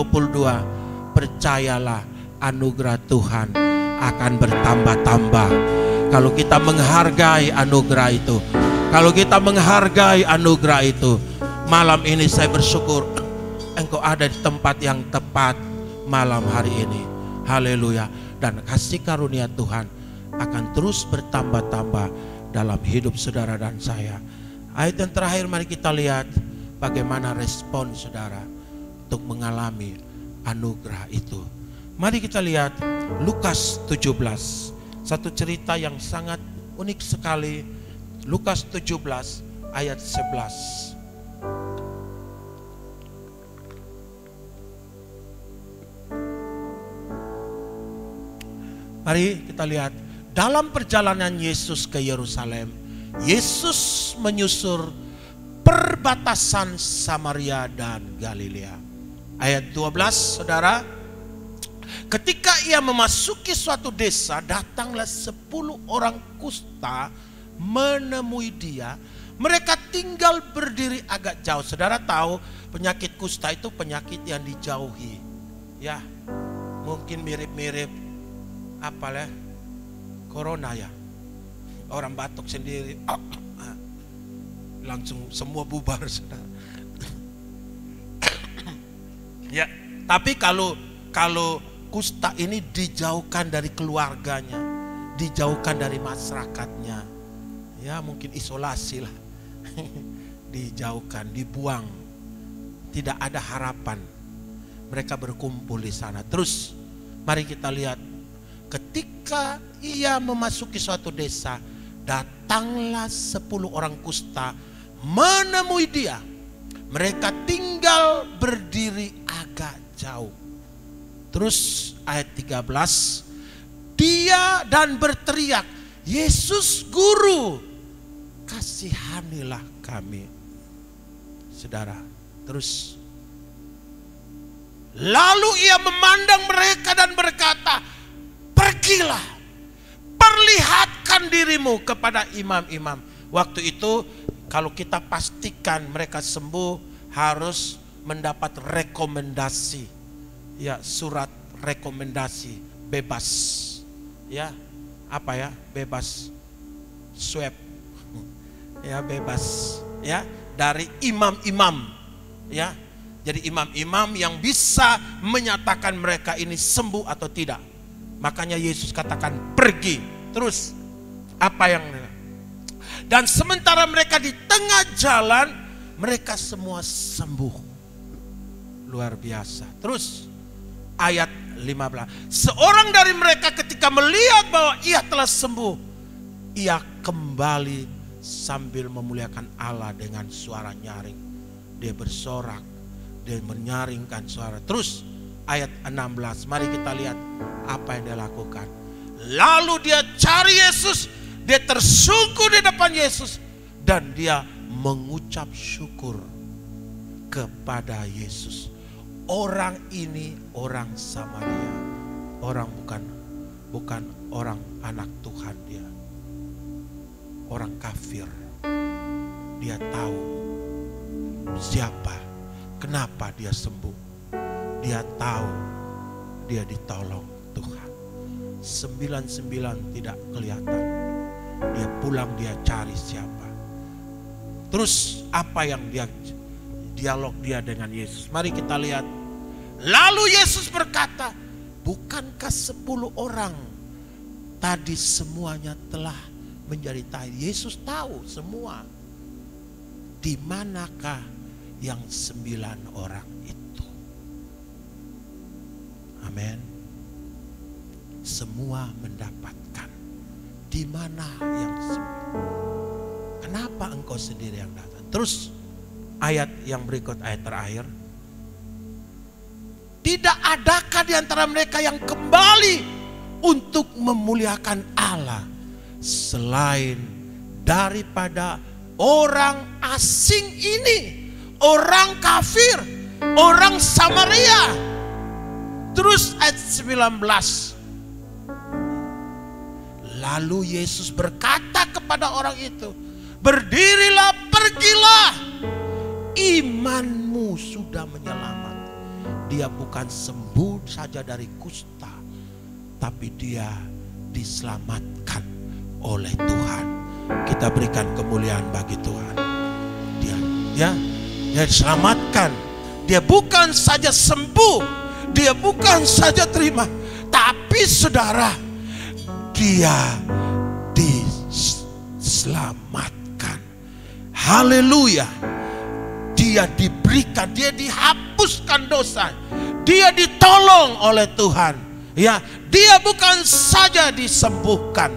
percayalah anugerah Tuhan akan bertambah-tambah. Kalau kita menghargai anugerah itu, kalau kita menghargai anugerah itu, malam ini saya bersyukur engkau ada di tempat yang tepat malam hari ini. Haleluya. Dan kasih karunia Tuhan akan terus bertambah-tambah dalam hidup saudara dan saya. Ayat yang terakhir, mari kita lihat bagaimana respon saudara untuk mengalami anugerah itu. Mari kita lihat Lukas 17. Satu cerita yang sangat unik sekali. Lukas 17 ayat 11. Mari kita lihat. Dalam perjalanan Yesus ke Yerusalem, Yesus menyusur perbatasan Samaria dan Galilea. Ayat 12, saudara. Ketika ia memasuki suatu desa, datanglah 10 orang kusta menemui dia. Mereka tinggal berdiri agak jauh. Saudara tahu penyakit kusta itu penyakit yang dijauhi. Ya, mungkin mirip-mirip apalah corona ya. Orang batuk sendiri, langsung semua bubar, saudara. Ya, tapi kalau kusta ini dijauhkan dari keluarganya, dijauhkan dari masyarakatnya. Ya, mungkin isolasi lah. Dijauhkan, dibuang. Tidak ada harapan. Mereka berkumpul di sana. Terus mari kita lihat. Ketika ia memasuki suatu desa, datanglah 10 orang kusta menemui dia. Mereka tinggal berdiri agak jauh. Terus ayat 13. Dia dan berteriak, Yesus Guru, kasihanilah kami. Saudara, terus lalu ia memandang mereka dan berkata, pergilah, perlihatkan dirimu kepada imam-imam. Waktu itu kalau kita pastikan mereka sembuh, harus mendapat rekomendasi. Ya, surat rekomendasi bebas. Ya, apa ya? Bebas swab. Ya, bebas ya dari imam-imam. Ya. Jadi imam-imam yang bisa menyatakan mereka ini sembuh atau tidak. Makanya Yesus katakan pergi. Terus apa yang, dan sementara mereka di tengah jalan, mereka semua sembuh. Luar biasa. Terus ayat 15. Seorang dari mereka ketika melihat bahwa ia telah sembuh, ia kembali sambil memuliakan Allah dengan suara nyaring. Dia bersorak, dia menyaringkan suara. Terus ayat 16, mari kita lihat apa yang dia lakukan. Lalu dia cari Yesus, dia tersungkur di depan Yesus dan dia mengucap syukur kepada Yesus. Orang ini orang Samaria, orang bukan orang anak Tuhan dia, orang kafir. Dia tahu siapa, kenapa dia sembuh. Dia tahu dia ditolong Tuhan. 99 tidak kelihatan. Dia pulang, dia cari siapa. Terus apa yang dialog dia dengan Yesus? Mari kita lihat. Lalu Yesus berkata, bukankah 10 orang tadi semuanya telah menjadi tahi? Yesus tahu semua. Di manakah yang 9 orang itu? Amin. Semua mendapatkan. Di mana yang 9? Kenapa engkau sendiri yang datang? Terus ayat yang berikut, ayat terakhir. Tidak adakah di antara mereka yang kembali untuk memuliakan Allah selain daripada orang asing ini, orang kafir, orang Samaria. Terus ayat 19. Lalu Yesus berkata kepada orang itu, berdirilah, pergilah, imanmu sudah menyelamat. Dia bukan sembuh saja dari kusta, tapi dia diselamatkan oleh Tuhan. Kita berikan kemuliaan bagi Tuhan. Dia diselamatkan. Dia bukan saja sembuh, dia bukan saja terima, tapi saudara, dia diselamatkan. Haleluya. Dia diberikan, dia dihapuskan dosa. Dia ditolong oleh Tuhan. Ya, dia bukan saja disembuhkan,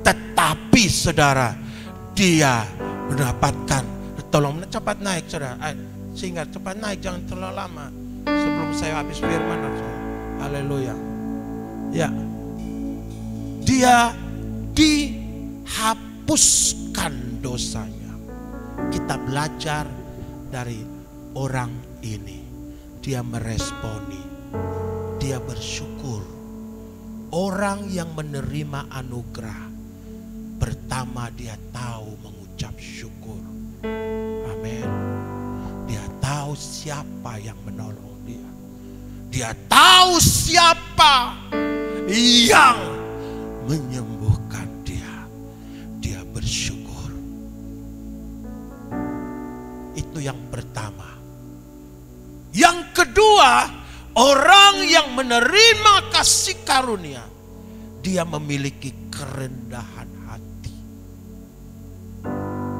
tetapi saudara, dia mendapatkan. Tolong cepat naik saudara. Sehingga cepat naik, jangan terlalu lama. Sebelum saya habis firman. Haleluya. Ya. Dia dihapuskan dosanya. Kita belajar dari orang ini. Dia meresponi. Dia bersyukur. Orang yang menerima anugerah, pertama dia tahu mengucap syukur. Amin. Dia tahu siapa yang menolong dia. Dia tahu siapa yang menyembuhkan dia. Dia bersyukur. Itu yang pertama. Yang kedua, orang yang menerima kasih karunia, dia memiliki kerendahan hati.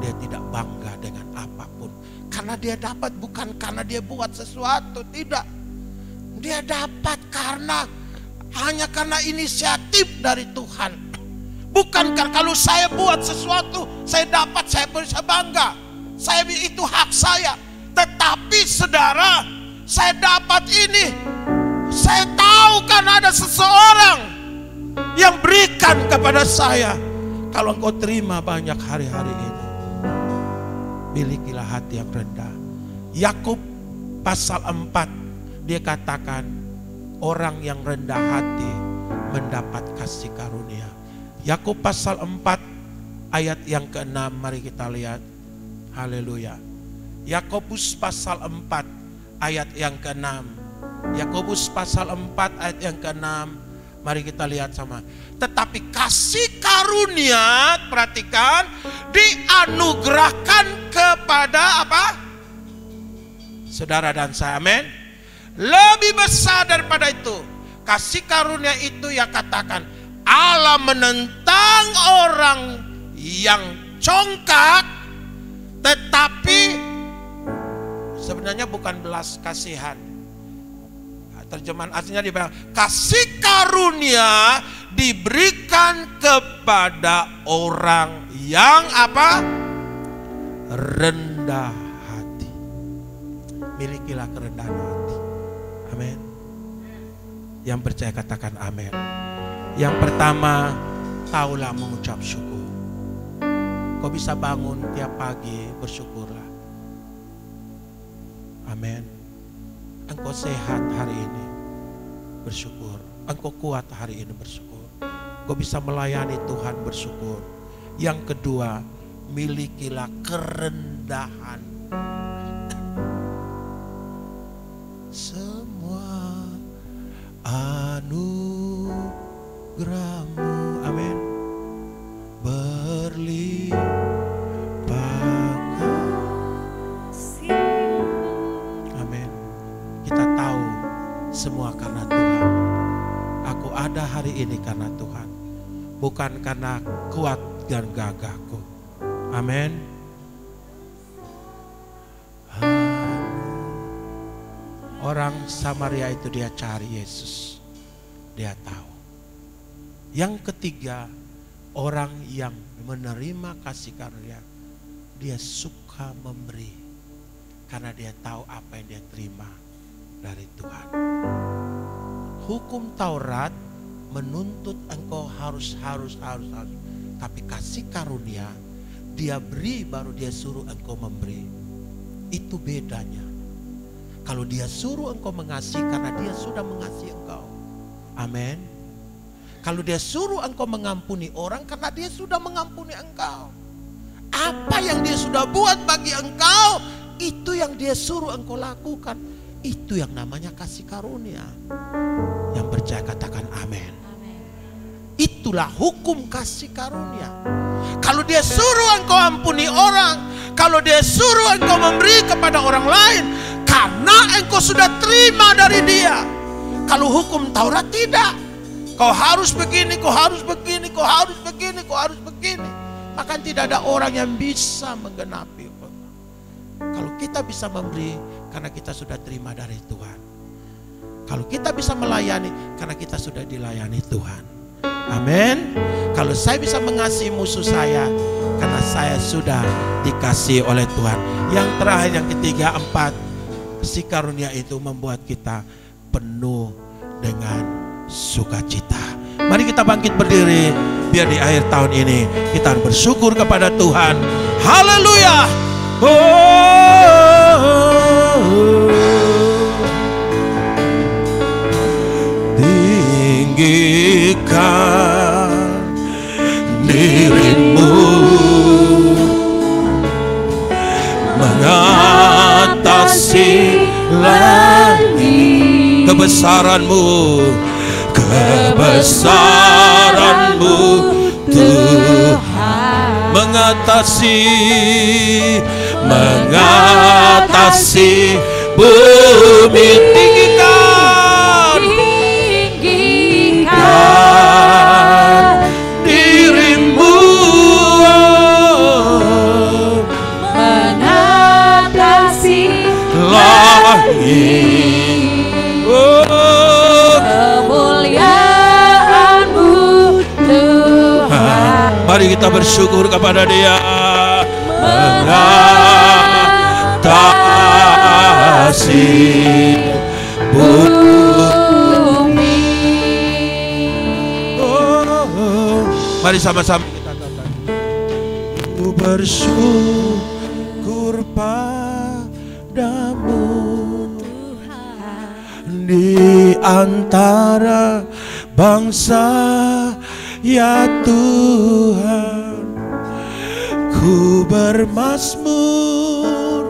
Dia tidak bangga dengan apapun. Karena dia dapat, bukan karena dia buat sesuatu, tidak. Dia dapat hanya karena inisiatif dari Tuhan. Bukan karena kalau saya buat sesuatu, saya dapat, saya bisa bangga. Itu hak saya. Tetapi saudara, saya dapat ini. Saya tahu kan ada seseorang yang berikan kepada saya. Kalau engkau terima banyak hari-hari ini, milikilah hati yang rendah. Yakub pasal 4, dia katakan orang yang rendah hati mendapat kasih karunia. Yakub pasal 4 ayat yang ke-6, mari kita lihat. Haleluya. Yakobus pasal 4 ayat yang ke-6. Yakobus pasal 4 ayat yang ke-6. Mari kita lihat sama. Tetapi kasih karunia, perhatikan, dianugerahkan kepada apa? Saudara dan saya, amin. Lebih besar daripada itu. Kasih karunia itu ya katakan, Allah menentang orang yang congkak, tetapi sebenarnya bukan belas kasihan. Terjemahan aslinya dibilang kasih karunia diberikan kepada orang yang apa? Rendah hati. Milikilah kerendahan hati. Amin. Yang percaya katakan amin. Yang pertama, taulah mengucap syukur. Kau bisa bangun tiap pagi, bersyukurlah. Amin. Engkau sehat hari ini, bersyukur. Engkau kuat hari ini, bersyukur. Kau bisa melayani Tuhan, bersyukur. Yang kedua, milikilah kerendahan. Semua anugerah-Mu, amin, berlimpah. Amin. Kita tahu semua karena Tuhan. Aku ada hari ini karena Tuhan, bukan karena kuat dan gagahku. Amin. Orang Samaria itu dia cari Yesus. Dia tahu. Yang ketiga, orang yang menerima kasih karunia, dia suka memberi. Karena dia tahu apa yang dia terima dari Tuhan. Hukum Taurat menuntut engkau harus. Tapi kasih karunia, dia beri baru dia suruh engkau memberi. Itu bedanya. Kalau dia suruh engkau mengasihi karena dia sudah mengasihi engkau. Amin. Kalau dia suruh engkau mengampuni orang karena dia sudah mengampuni engkau. Apa yang dia sudah buat bagi engkau, itu yang dia suruh engkau lakukan. Itu yang namanya kasih karunia. Yang percaya katakan amin. Itulah hukum kasih karunia. Kalau dia suruh engkau ampuni orang, kalau dia suruh engkau memberi kepada orang lain, karena engkau sudah terima dari dia. Kalau hukum Taurat tidak. Kau harus begini, kau harus begini, kau harus begini, kau harus begini. Maka tidak ada orang yang bisa menggenapi. Kalau kita bisa memberi, karena kita sudah terima dari Tuhan. Kalau kita bisa melayani, karena kita sudah dilayani Tuhan. Amin. Kalau saya bisa mengasihi musuh saya, karena saya sudah dikasihi oleh Tuhan. Yang terakhir, yang ketiga, empat, si karunia itu membuat kita penuh dengan sukacita. Mari kita bangkit berdiri, biar di akhir tahun ini kita bersyukur kepada Tuhan. Haleluya. Tinggikan dirimu mengatasi langit. Kebesaranmu Tuhan mengatasi bumi. Tinggikan dirimu mengatasi langit. Mari kita bersyukur kepada Dia. Mengatasi bumi. Mari sama-sama kita katakan. Ku bersyukur padamu Tuhan di antara bangsa. Ya Tuhan, ku bermazmur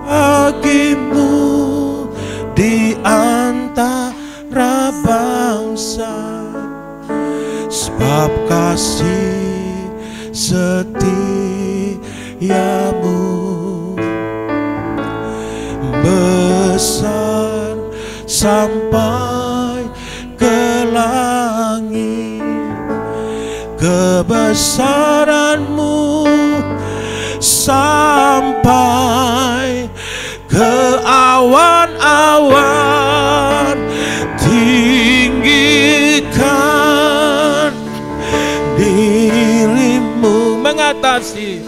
bagimu di antara bangsa, sebab kasih setiamu besar sampai ke langit. Kebesaranmu sampai ke awan-awan. Tinggikan dirimu mengatasi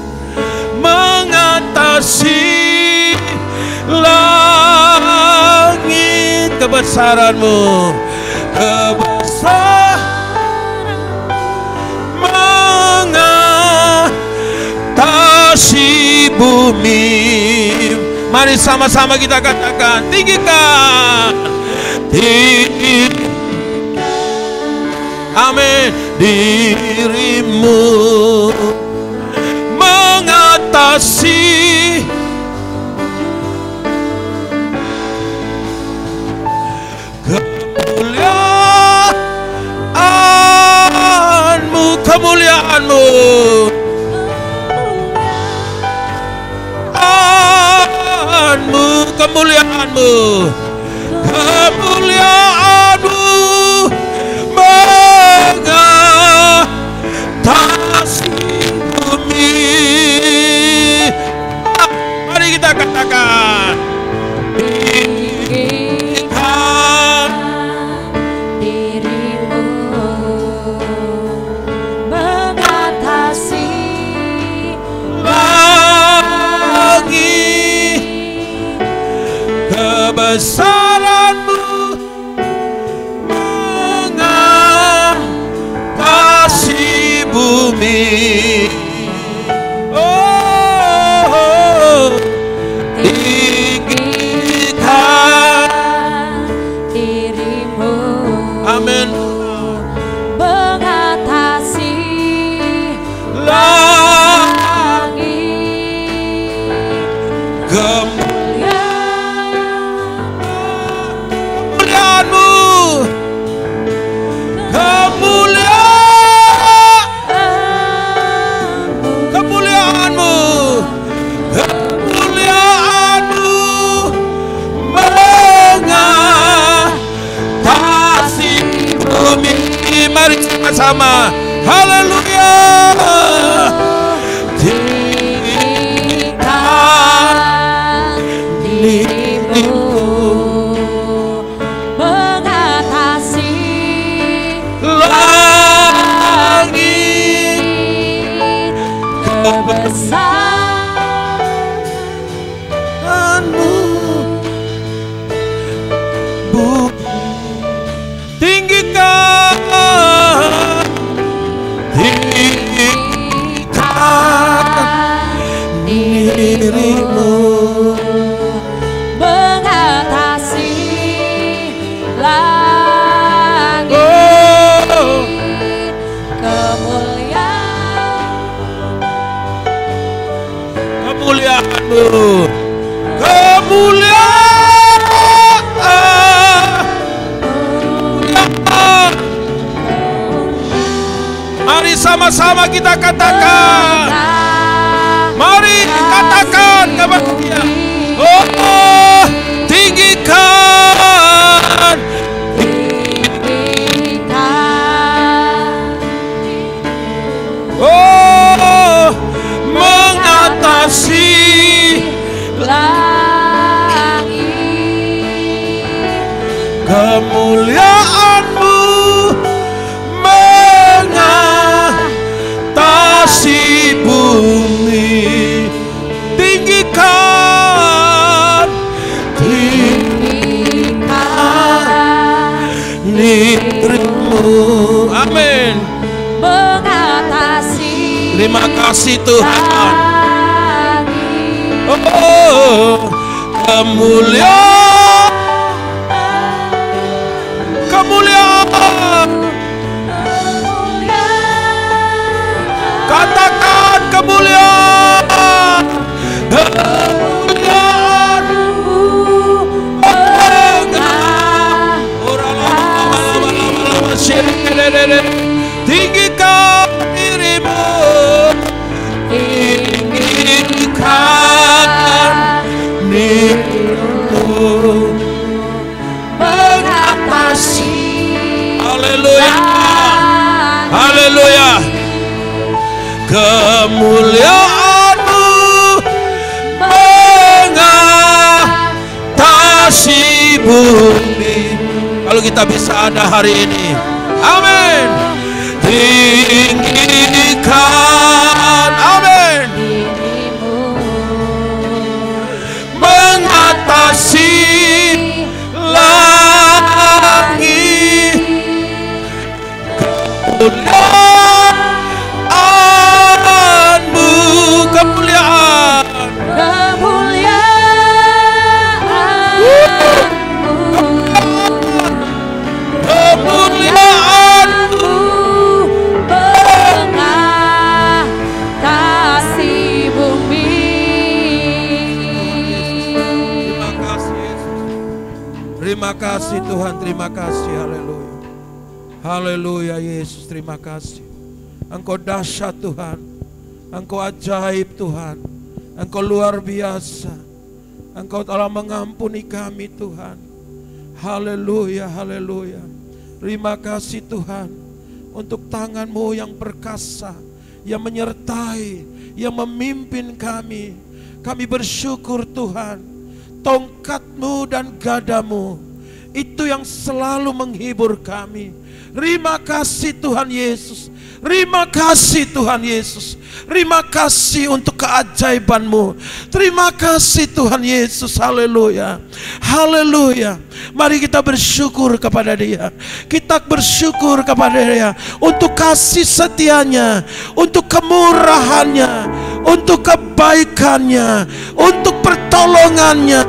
langit. Kebesaranmu mengatasi bumi. Mari sama-sama kita katakan, tinggikan, amin, dirimu mengatasi kemuliaanmu, kemuliaanmu, kemuliaanmu mengatasi bumi. Mari kita katakan, tinggikan dirimu mengatasi langit, kebesaranmu mengatasi bumi. Oh, tinggikan dirimu, amin, mengatasi langit, kemuliaanmu, kemuliaanmu, kemuliaanmu mengatasi bumi. Mari sama-sama, haleluya. tinggikan dirimu mengatasi langit, kebesaranmu, tinggikan, dirimu mengatasi langit, oh, kemuliaanmu, kemuliaan. Mari sama-sama kita katakan, mari katakan kepada Dia, oh, tinggikan, oh, mengatasi langit, kemuliaanmu mengatasi bumi. Tinggikan, dirimu, amin, mengatasi terima kasih Tuhan. langit, Oh, kemuliaan, kemuliaan, katakan kemuliaan, kemuliaan, tinggikan dirimu, tinggikan dirimu mengatasi. Haleluya, haleluya. Kemuliaanmu mengatasi bumi. Kalau kita bisa ada hari ini, amin. Tinggikan, amin, mengatasi langit, kemuliaanmu, kemuliaan Terima kasih Tuhan, terima kasih. Haleluya. Haleluya Yesus, terima kasih. Engkau dahsyat Tuhan. Engkau ajaib Tuhan. Engkau luar biasa. Engkau telah mengampuni kami Tuhan. Haleluya, haleluya. Terima kasih Tuhan untuk tangan-Mu yang perkasa, yang menyertai, yang memimpin kami. Kami bersyukur Tuhan. Tongkat-Mu dan gadamu itu yang selalu menghibur kami. Terima kasih Tuhan Yesus. Terima kasih Tuhan Yesus. Terima kasih untuk keajaiban-Mu. Terima kasih Tuhan Yesus. Haleluya. Haleluya. Mari kita bersyukur kepada Dia. Kita bersyukur kepada Dia untuk kasih setianya, untuk kemurahannya, untuk kebaikannya, untuk pertolongannya,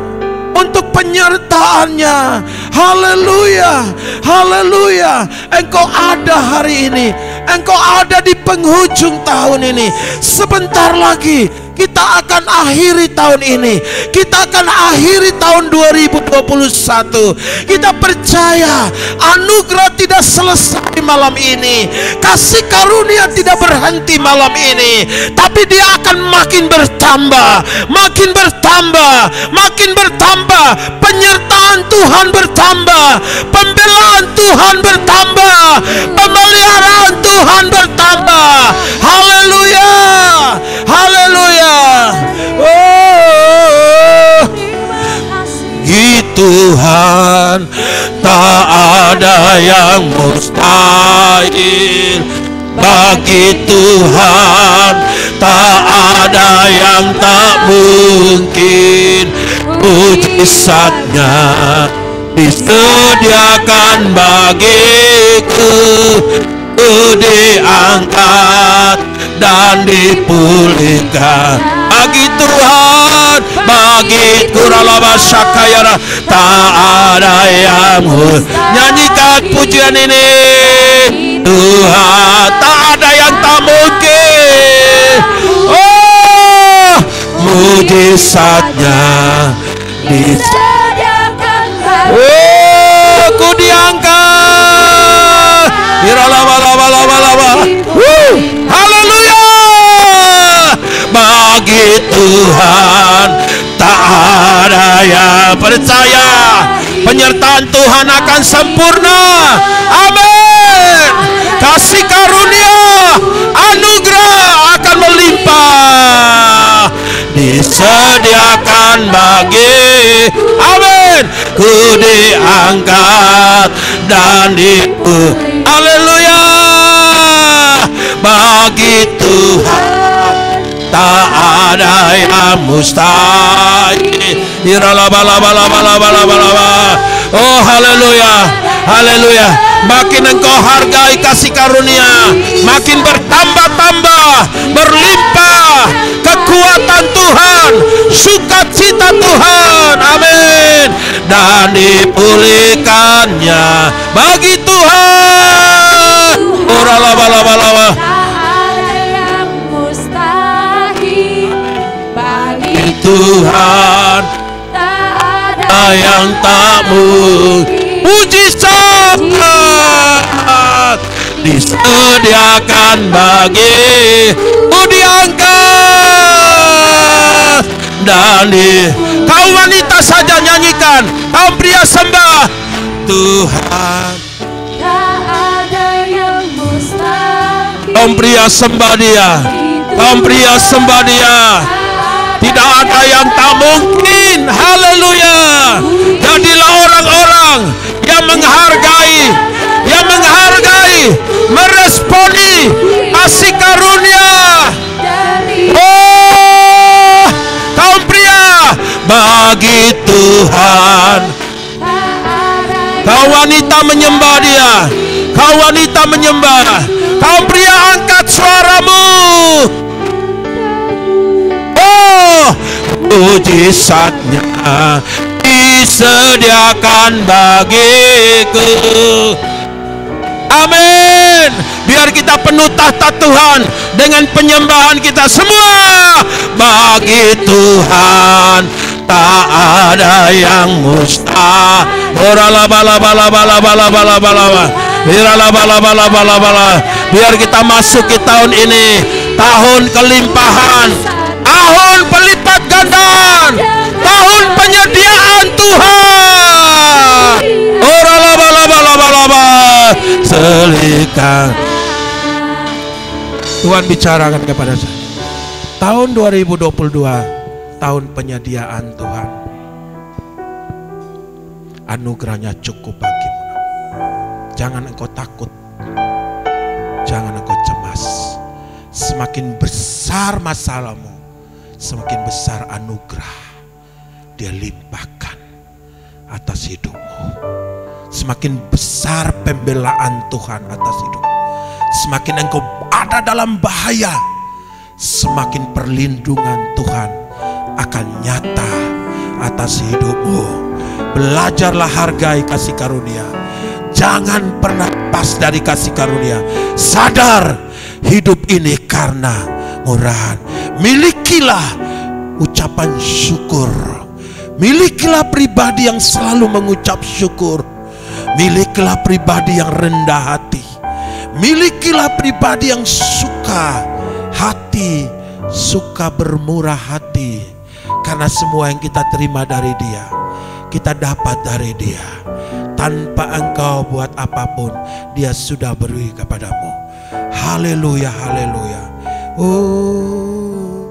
untuk penyertaannya. Haleluya, haleluya. Engkau ada hari ini, Engkau ada di penghujung tahun ini. Sebentar lagi kita akan akhiri tahun ini. Kita akan akhiri tahun 2021. Kita percaya anugerah tidak selesai malam ini. Kasih karunia tidak berhenti malam ini. Tapi dia akan makin bertambah, makin bertambah, makin bertambah. Penyertaan Tuhan bertambah, pembelaan Tuhan bertambah, pemeliharaan Tuhan bertambah. Haleluya, haleluya. Oh, Tuhan, tak ada yang mustahil. Bagi Tuhan tak ada yang tak mungkin. Mujizatnya disediakan bagiku, diangkat dan dipulihkan. Bagi Tuhan, bagi Kuralaba Syakayara, tak ada yang nyanyikan pujian ini. Tuhan, tak ada yang tak mungkin. Oh, mujizatnya disediakan. Oh, ku diangkat. Iralaba-laba-laba-laba. Haleluya. Bagi Tuhan tak ada yang percaya. Penyertaan Tuhan akan sempurna. Amin. Kasih karunia, anugerah akan melimpah, disediakan bagi. Amin. Ku diangkat dan haleluya. Bagi Tuhan tak ada yang mustahil. Oh, haleluya, haleluya. Makin engkau hargai kasih karunia, makin bertambah-tambah, berlimpah kekuatan Tuhan, sukacita Tuhan. Amin. Dan dipulihkannya bagi Tuhan. Oralaba-laba-laba. Tuhan tak ada yang tak mungkin. Mujizat disediakan bagi. Diangkat dan kaum wanita saja nyanyikan, kaum pria sembah Tuhan. Tak ada yang mustahil. Kaum pria sembah Dia, kaum pria sembah Dia. Tidak ada yang tak mungkin. Haleluya. Jadilah orang-orang yang menghargai, meresponi kasih karunia. Oh, kaum pria, bagi Tuhan. Kaum wanita menyembah Dia, kaum wanita menyembah. Kaum pria, angkat suaramu. Mujizatnya disediakan bagiku. Amin. Biar kita penuh tahta Tuhan dengan penyembahan kita semua. Bagi Tuhan tak ada yang mustahil. Biar kita masuk ke tahun ini, tahun kelimpahan, tahun pelipat gandaan, tahun penyediaan Tuhan. Selikan. Tuhan bicarakan kepada saya, tahun 2022 tahun penyediaan Tuhan. Anugerahnya cukup bagimu. Jangan engkau takut, jangan engkau cemas. Semakin besar masalahmu, semakin besar anugerah Dia limpahkan atas hidupmu. Semakin besar pembelaan Tuhan atas hidupmu. Semakin engkau ada dalam bahaya, semakin perlindungan Tuhan akan nyata atas hidupmu. Belajarlah hargai kasih karunia. Jangan pernah lepas dari kasih karunia. Sadar hidup ini karena murahan. Milikilah ucapan syukur. Milikilah pribadi yang selalu mengucap syukur. Milikilah pribadi yang rendah hati. Milikilah pribadi yang suka hati, suka bermurah hati. Karena semua yang kita terima dari Dia, kita dapat dari Dia. Tanpa engkau buat apapun, Dia sudah beri kepadamu. Haleluya, haleluya. Oh,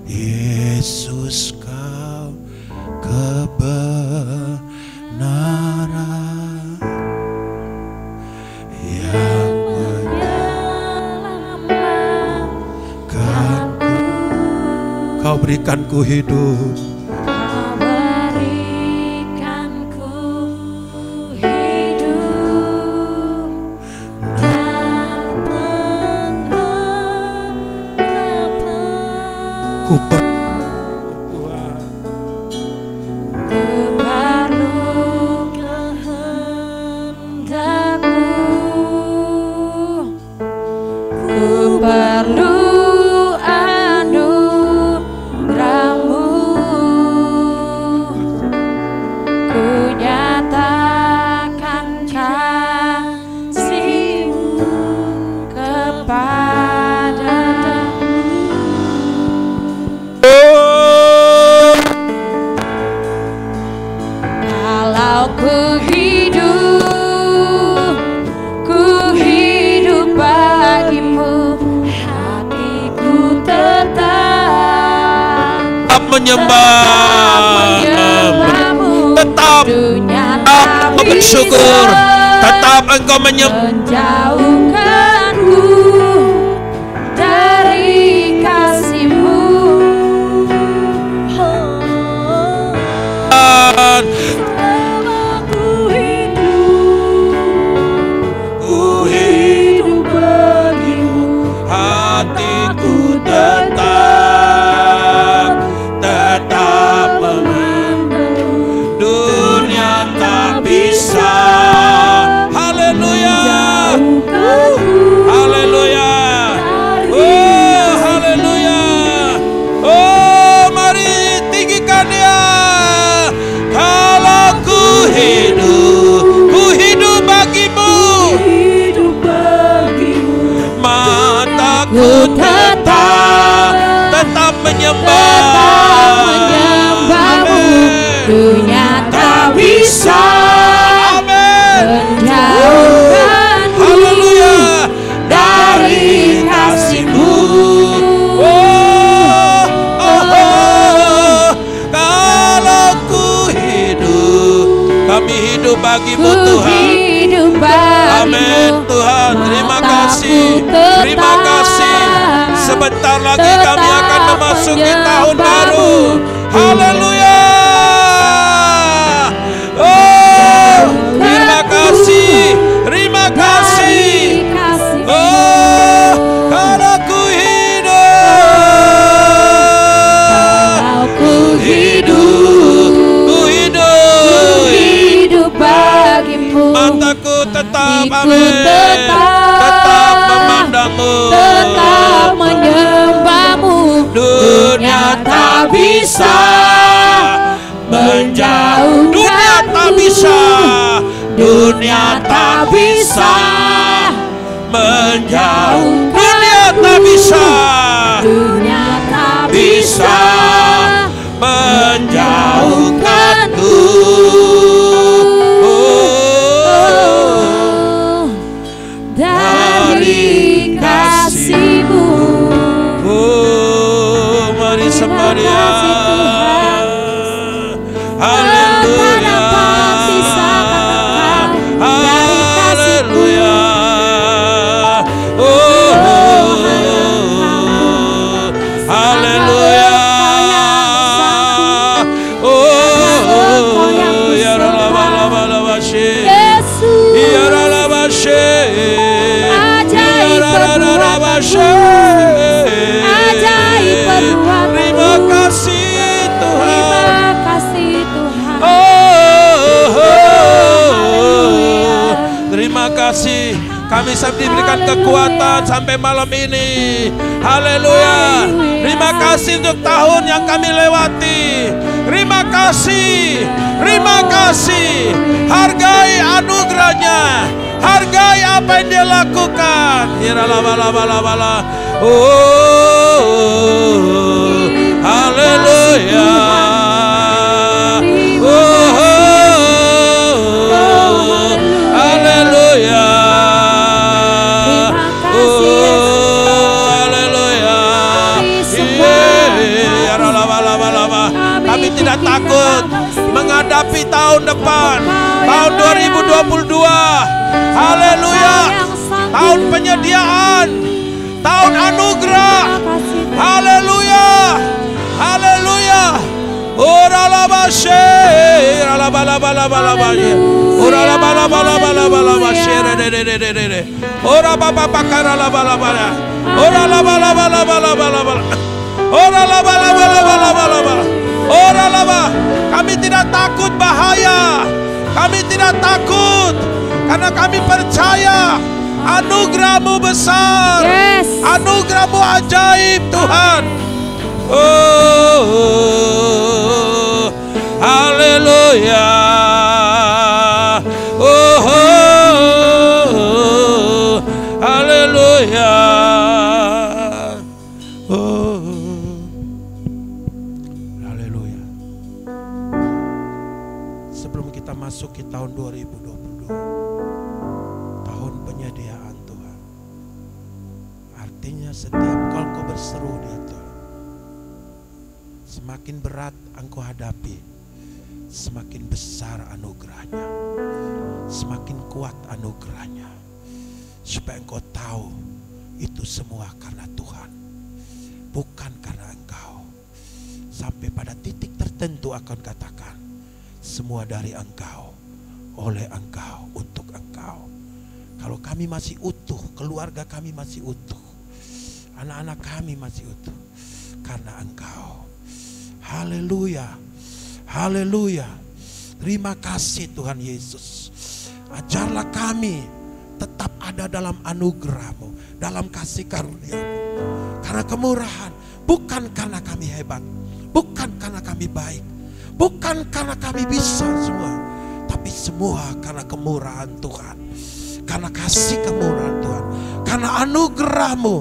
Yesus, Kau kebenaran yang menyelamatkanku. Kau berikanku hidup. Kau berikanku hidup dan pengharapan. Ku perlu kehendakmu, ku perlu anugerahmu, ku nyatakan kasihmu kepadamu. Kalau ku hidup bagimu, hatiku tetap menyembahmu, tetap bersyukur, tetap engkau menyembah. Menjauhkanku dari kasihmu. Ku hidup bagimu, hatiku tetap memandang. Dunia tak bisa. Haleluya, haleluya, oh haleluya, oh mari tinggikan Dia. Kalau ku hidup bagimu, mataku tetap menyembahmu. Dunia tak bisa menjauhkanku, haleluya, dari kasihmu. Kalau ku hidup, kami hidup bagimu Ku Tuhan. hidup bagimu. Amin Tuhan, terima kasih, Mataku terima kasih. Sebentar lagi kami akan memasuki tahun baru. Haleluya. Oh, terima kasih, terima kasih. Oh, kalau ku hidup bagimu. mataku tetap, Hatiku amin, tetap memandangmu, tetap menyembahmu. dunia tak bisa menjauhkan. Dunia tak bisa, dunia tak bisa menjauhkan. Dunia tak bisa, dunia tak bisa menjauhkanku. Dari kasih-Mu. Mari sembahyang. Haleluya. Haleluya. Haleluya. Ya Rabbi, ya Rabbi, ajaib perbuatan-Mu. terima kasih Tuhan. Terima kasih Tuhan. Terima kasih kami sampai diberikan kekuatan sampai malam ini. Haleluya. Terima kasih untuk tahun yang kami lewati. Terima kasih. Terima kasih. Hargai anugerahnya. Hargai apa yang Dia lakukan. Haleluya. Haleluya. Kami tidak takut menghadapi tahun depan, tahun 2022. Haleluya. Tahun penyediaan, tahun anugerah. Haleluya. Haleluya. Ora la bashe, ora la bala bala bala bashe. Ora la bala bala bala bala bashe de. Ora baba bakara la bala bala. Ora la bala bala bala bala bala. Ora la bala bala bala bala bala. Ora la ba. Kami tidak takut bahaya. Kami tidak takut karena kami percaya anugerah-Mu besar. Yes. Anugerah-Mu ajaib Tuhan. Haleluya. Haleluya. Haleluya. Sebelum kita masuk ke tahun 2022, tahun penyediaan Tuhan. Artinya setiap kali Engkau berseru di Tuhan, semakin berat Engkau hadapi, semakin besar anugerahnya, semakin kuat anugerahnya. Supaya Engkau tahu itu semua karena Tuhan, bukan karena Engkau. Sampai pada titik tertentu akan katakan, semua dari Engkau, oleh Engkau, untuk Engkau. Kalau kami masih utuh, keluarga kami masih utuh, anak-anak kami masih utuh, karena Engkau. Haleluya. Haleluya. Terima kasih Tuhan Yesus. Ajarlah kami tetap ada dalam anugerah-Mu, dalam kasih karunia-Mu. Karena kemurahan, bukan karena kami hebat, bukan karena kami baik, bukan karena kami bisa semua, tapi semua karena kemurahan Tuhan, karena kasih kemurahan Tuhan, karena anugerah-Mu.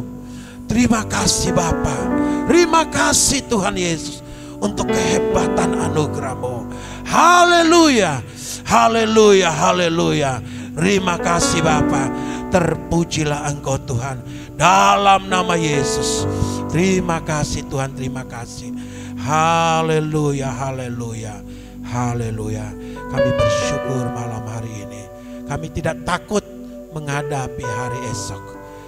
Terima kasih Bapa, terima kasih Tuhan Yesus untuk kehebatan anugerah-Mu. Haleluya, haleluya, haleluya. Terima kasih Bapa. Terpujilah Engkau Tuhan dalam nama Yesus. Terima kasih Tuhan, terima kasih. Haleluya, haleluya, haleluya. Kami bersyukur malam hari ini. Kami tidak takut menghadapi hari esok,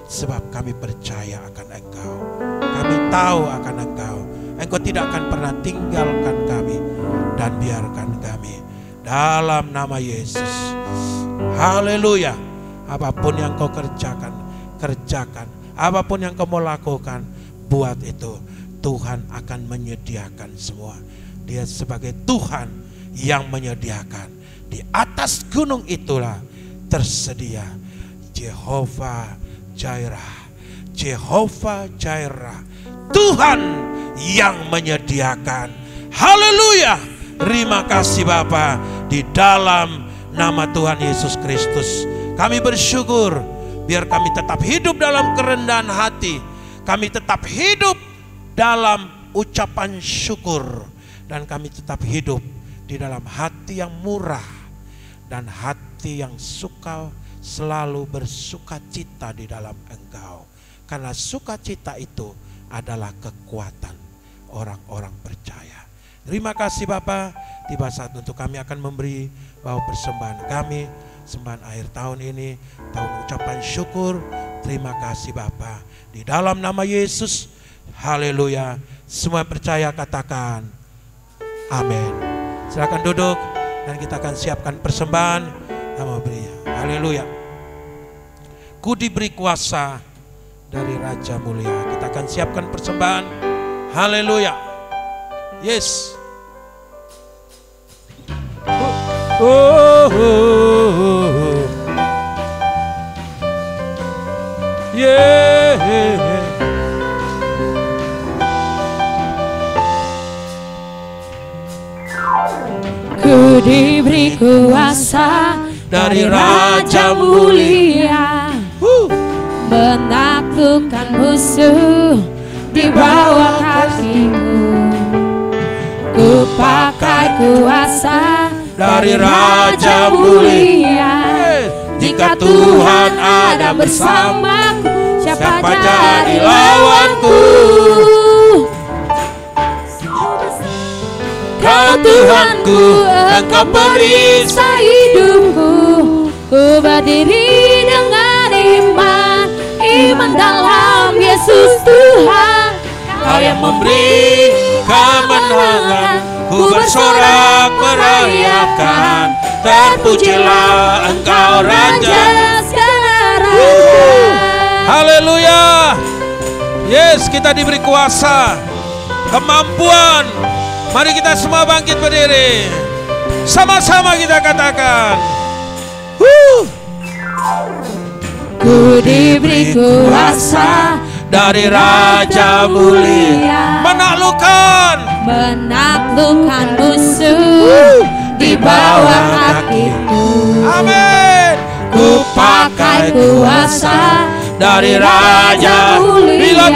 sebab kami percaya akan Engkau. Kami tahu akan Engkau. Engkau tidak akan pernah tinggalkan kami dan biarkan kami. Dalam nama Yesus. Haleluya. Apapun yang kau kerjakan, kerjakan. Apapun yang kau mau lakukan, buat itu. Tuhan akan menyediakan semua. Dia sebagai Tuhan yang menyediakan. Di atas gunung itulah tersedia Jehovah Jireh. Jehovah Jireh. Tuhan yang menyediakan. Haleluya. Terima kasih Bapa, di dalam nama Tuhan Yesus Kristus kami bersyukur. Biar kami tetap hidup dalam kerendahan hati, kami tetap hidup dalam ucapan syukur, dan kami tetap hidup di dalam hati yang murah dan hati yang suka, selalu bersukacita di dalam Engkau. Karena sukacita itu adalah kekuatan orang-orang percaya. Terima kasih Bapa. Tiba saat untuk kami akan memberi bahwa persembahan kami, sembahan akhir tahun ini, tahun ucapan syukur. Terima kasih Bapa. Di dalam nama Yesus, haleluya. Semua percaya katakan amin. Silakan duduk dan kita akan siapkan persembahan nama beliau. Haleluya. Ku diberi kuasa dari Raja Mulia. Kita akan siapkan persembahan. Haleluya. Yes. Yeah. Ku diberi kuasa dari Raja Mulia, menaklukkan musuh di bawah kakiku. Ku pakai kuasa dari Raja Mulia. Jika Tuhan ada bersamaku, siapa jadi lawanku? Kau Tuhanku, Engkau perisai hidupku. Ku berdiri dengan iman, iman dalam Yesus Tuhan. Kau yang memberi kemenangan, ku bersorak merayakan. Terpujilah Engkau Raja segala raja. Haleluya. Yes, kita diberi kuasa, kemampuan. Mari kita semua bangkit berdiri. Sama-sama kita katakan. Ku diberi kuasa dari Raja Mulia, menaklukkan musuh di bawah kakiku. Amin. Ku pakai kuasa dari Raja Mulia.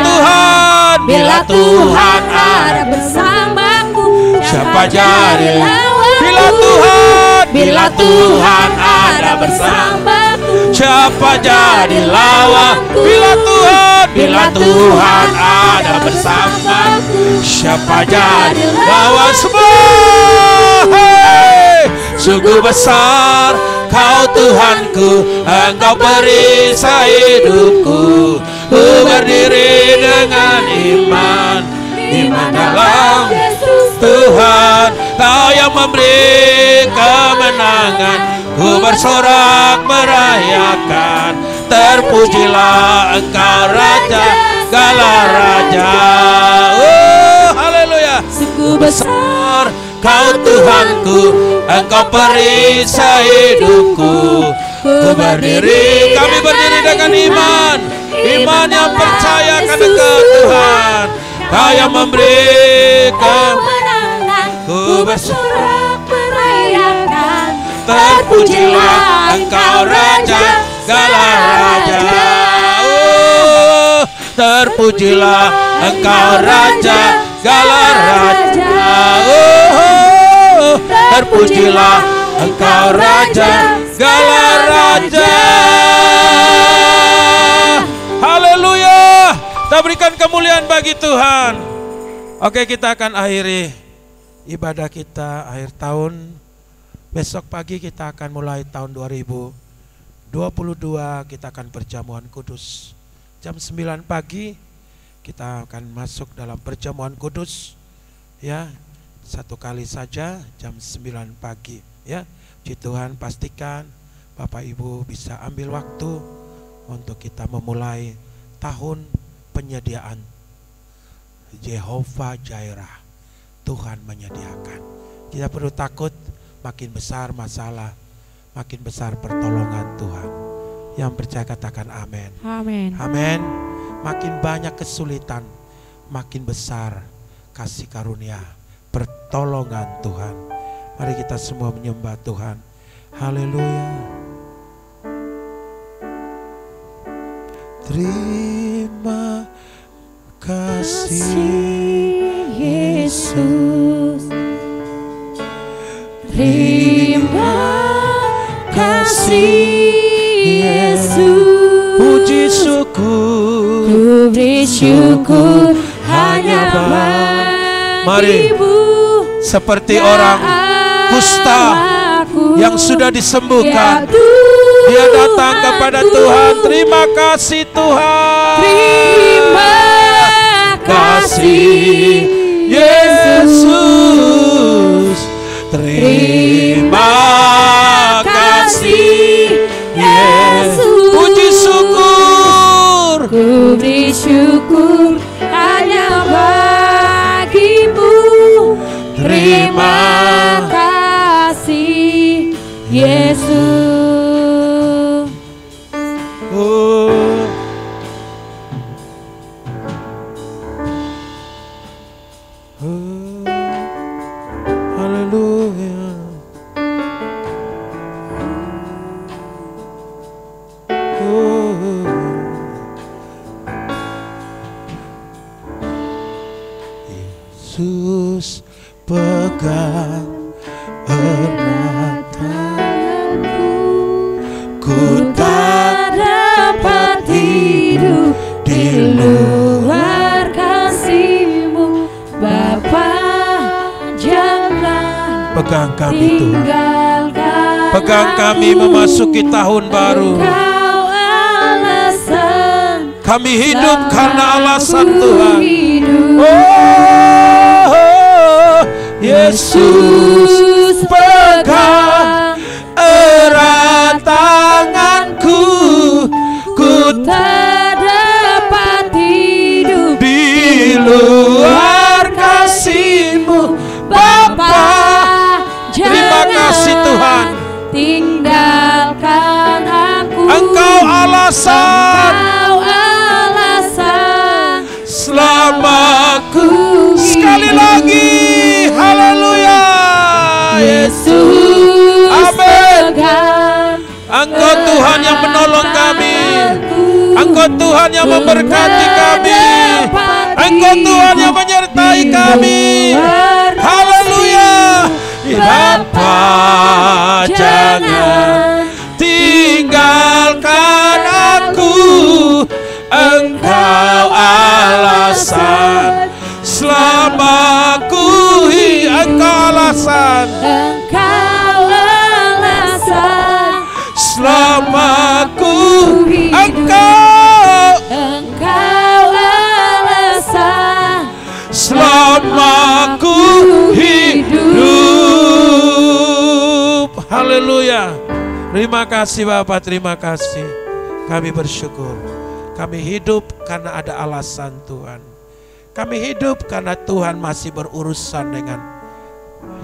Bila Tuhan ada bersamaku, siapa jadi lawanku? Bila Tuhan ada bersamaku, siapa jadi lawanku? Bila Tuhan ada bersamaku, siapa jadi lawan? Semua. Hey, sungguh besar Kau Tuhanku, Engkau perisai hidupku. Ku berdiri dengan iman, iman dalam Tuhan. Kau yang memberi kemenangan, ku bersorak merayakan. Terpujilah Engkau Raja segala raja. Haleluya. Sungguh besar Kau Tuhanku, Engkau perisai hidupku. Ku berdiri, kami berdiri dengan iman, iman yang percaya akan Engkau Tuhan. Kau yang memberi kemenangan, ku bersorak merayakan. Terpujilah Engkau Raja segala raja. Terpujilah Engkau Raja segala raja. Terpujilah Engkau Raja segala raja. Haleluya. Kita berikan kemuliaan bagi Tuhan. Oke, kita akan akhiri ibadah kita akhir tahun. Besok pagi kita akan mulai tahun 2022. Kita akan perjamuan kudus. Jam 9 pagi kita akan masuk dalam perjamuan kudus. Ya, satu kali saja jam 9 pagi. Ya, puji Tuhan, pastikan Bapak Ibu bisa ambil waktu untuk kita memulai tahun penyediaan. Jehovah Jireh, Tuhan menyediakan. Tidak perlu takut, makin besar masalah, makin besar pertolongan Tuhan. Yang percaya katakan amin. Amin. Amin. Makin banyak kesulitan, makin besar kasih karunia, pertolongan Tuhan. Mari kita semua menyembah Tuhan. Haleluya. Terima kasih Yesus. Terima kasih Yesus. Puji syukur, ku beri syukur hanya mari bagimu. Seperti orang kusta yang sudah disembuhkan, dia datang kepada Tuhan. Terima kasih Tuhan. Terima kasih Yesus. Terima kasih Yesus. Puji syukur, ku beri syukur hanya bagimu. Terima kasih Yesus. oh. Oh. Haleluya. Yesus pegang erat tanganku, ku tak dapat hidup di luar kasih-Mu, Bapa. Jangan pegang kami Tuhan, tinggalkan pegang kami memasuki tahun baru. Engkau alasan Kami hidup karena alasan Tuhan. hidup. Oh, Yesus pegang erat tanganku, ku Tak dapat hidup di luar kasih-Mu, Bapa. Terima kasih Tuhan. Tinggalkan aku. Engkau alasan Engkau alasan selamaku. Sekali lagi, haleluya. Yesus Amin. pegang Engkau Tuhan yang menolong kami, Engkau Tuhan yang memberkati kami, Engkau Tuhan yang menyertai kami. Haleluya. Bapa, jangan tinggalkan aku. Engkau alasan selamaku. Engkau alasan selamaku. Engkau alasan selamaku hidup. Haleluya. Terima kasih Bapak, terima kasih. Kami bersyukur. Kami hidup karena ada alasan Tuhan. Kami hidup karena Tuhan masih berurusan dengan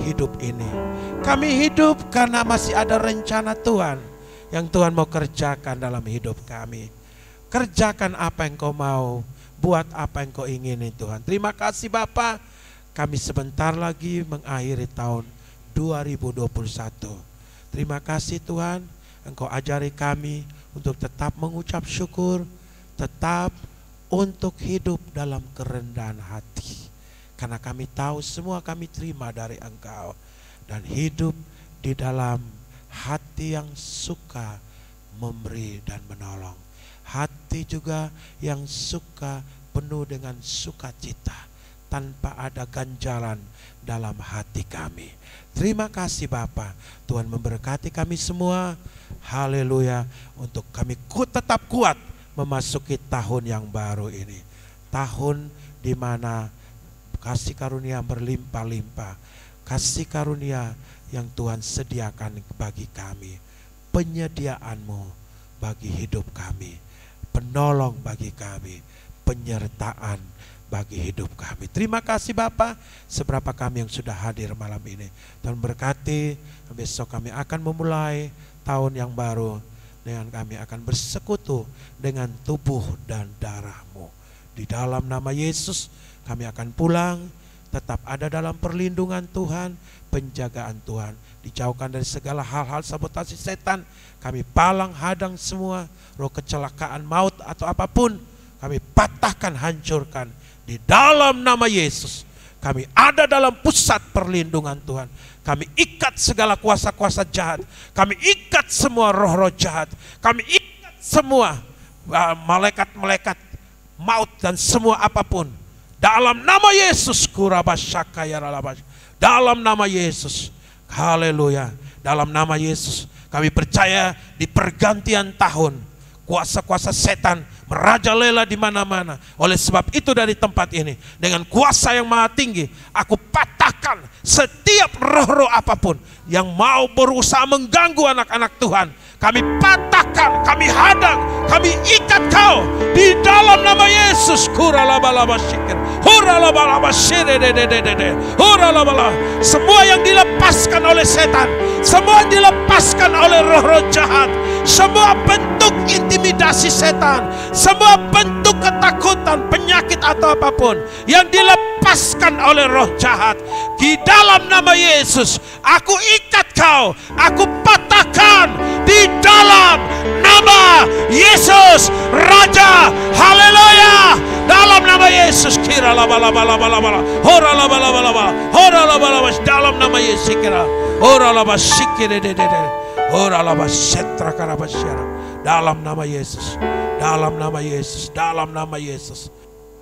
hidup ini. Kami hidup karena masih ada rencana Tuhan yang Tuhan mau kerjakan dalam hidup kami. Kerjakan apa yang Kau mau, buat apa yang Kau ingini Tuhan. Terima kasih Bapa. Kami sebentar lagi mengakhiri tahun 2021. Terima kasih Tuhan, Engkau ajari kami untuk tetap mengucap syukur, tetap untuk hidup dalam kerendahan hati. Karena kami tahu semua kami terima dari Engkau. Dan hidup di dalam hati yang suka memberi dan menolong. Hati juga yang suka penuh dengan sukacita, tanpa ada ganjalan dalam hati kami. Terima kasih Bapa. Tuhan memberkati kami semua. Haleluya. Untuk kami tetap kuat memasuki tahun yang baru ini. Tahun di mana kasih karunia berlimpah-limpah. Kasih karunia yang Tuhan sediakan bagi kami. Penyediaan-Mu bagi hidup kami. Penolong bagi kami. Penyertaan bagi hidup kami. Terima kasih Bapa, seberapa kami yang sudah hadir malam ini. Tuhan berkati, besok kami akan memulai tahun yang baru dengan kami akan bersekutu dengan tubuh dan darah-Mu. Di dalam nama Yesus Kami akan pulang, tetap ada dalam perlindungan Tuhan, penjagaan Tuhan. Dijauhkan dari segala hal-hal sabotasi setan. Kami palang hadang semua roh kecelakaan, maut atau apapun. Kami patahkan, hancurkan. Di dalam nama Yesus, kami ada dalam pusat perlindungan Tuhan. Kami ikat segala kuasa-kuasa jahat. Kami ikat semua roh-roh jahat. Kami ikat semua malaikat-malaikat maut dan semua apapun. Dalam nama Yesus, dalam nama Yesus, haleluya. Dalam nama Yesus, kami percaya di pergantian tahun, kuasa-kuasa setan merajalela di mana-mana. Oleh sebab itu dari tempat ini, dengan kuasa yang maha tinggi, aku patahkan setiap roh-roh apapun yang mau berusaha mengganggu anak-anak Tuhan. Kami patahkan, kami hadang, kami ikat kau di dalam nama Yesus. Semua yang dilepaskan oleh setan, semua yang dilepaskan oleh roh-roh jahat, semua bentuk intimidasi setan, semua bentuk ketakutan, penyakit atau apapun yang dilepaskan oleh roh jahat, di dalam nama Yesus aku ikat kau, aku patahkan di dalam nama Yesus Raja. Haleluya. Dalam nama Yesus, dalam nama Yesus, dalam nama Yesus, dalam nama Yesus, dalam nama Yesus.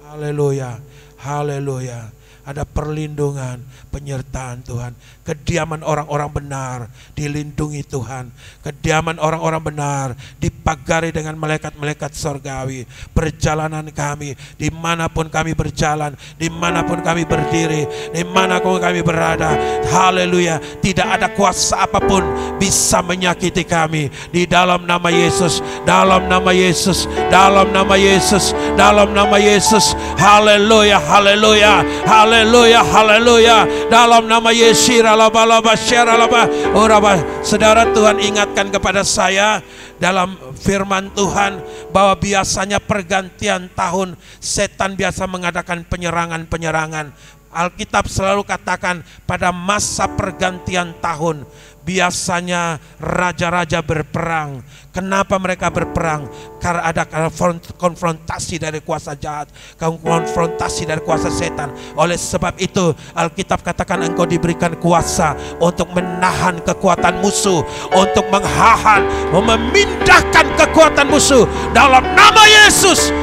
Haleluya, haleluya. Ada perlindungan, penyertaan Tuhan. Kediaman orang-orang benar dilindungi Tuhan. Kediaman orang-orang benar dipagari dengan malaikat-malaikat sorgawi. Perjalanan kami, dimanapun kami berjalan, dimanapun kami berdiri, dimanapun kami berada, haleluya, tidak ada kuasa apapun bisa menyakiti kami. Di dalam nama Yesus, dalam nama Yesus, dalam nama Yesus, dalam nama Yesus. Haleluya, haleluya, haleluya, haleluya. Dalam nama Yesus. Saudara, Tuhan ingatkan kepada saya dalam firman Tuhan bahwa biasanya pergantian tahun setan biasa mengadakan penyerangan-penyerangan. Alkitab selalu katakan pada masa pergantian tahun biasanya raja-raja berperang. Kenapa mereka berperang? Karena ada konfrontasi dari kuasa jahat, konfrontasi dari kuasa setan. Oleh sebab itu Alkitab katakan engkau diberikan kuasa untuk menahan kekuatan musuh, untuk menghahan, memindahkan kekuatan musuh dalam nama Yesus.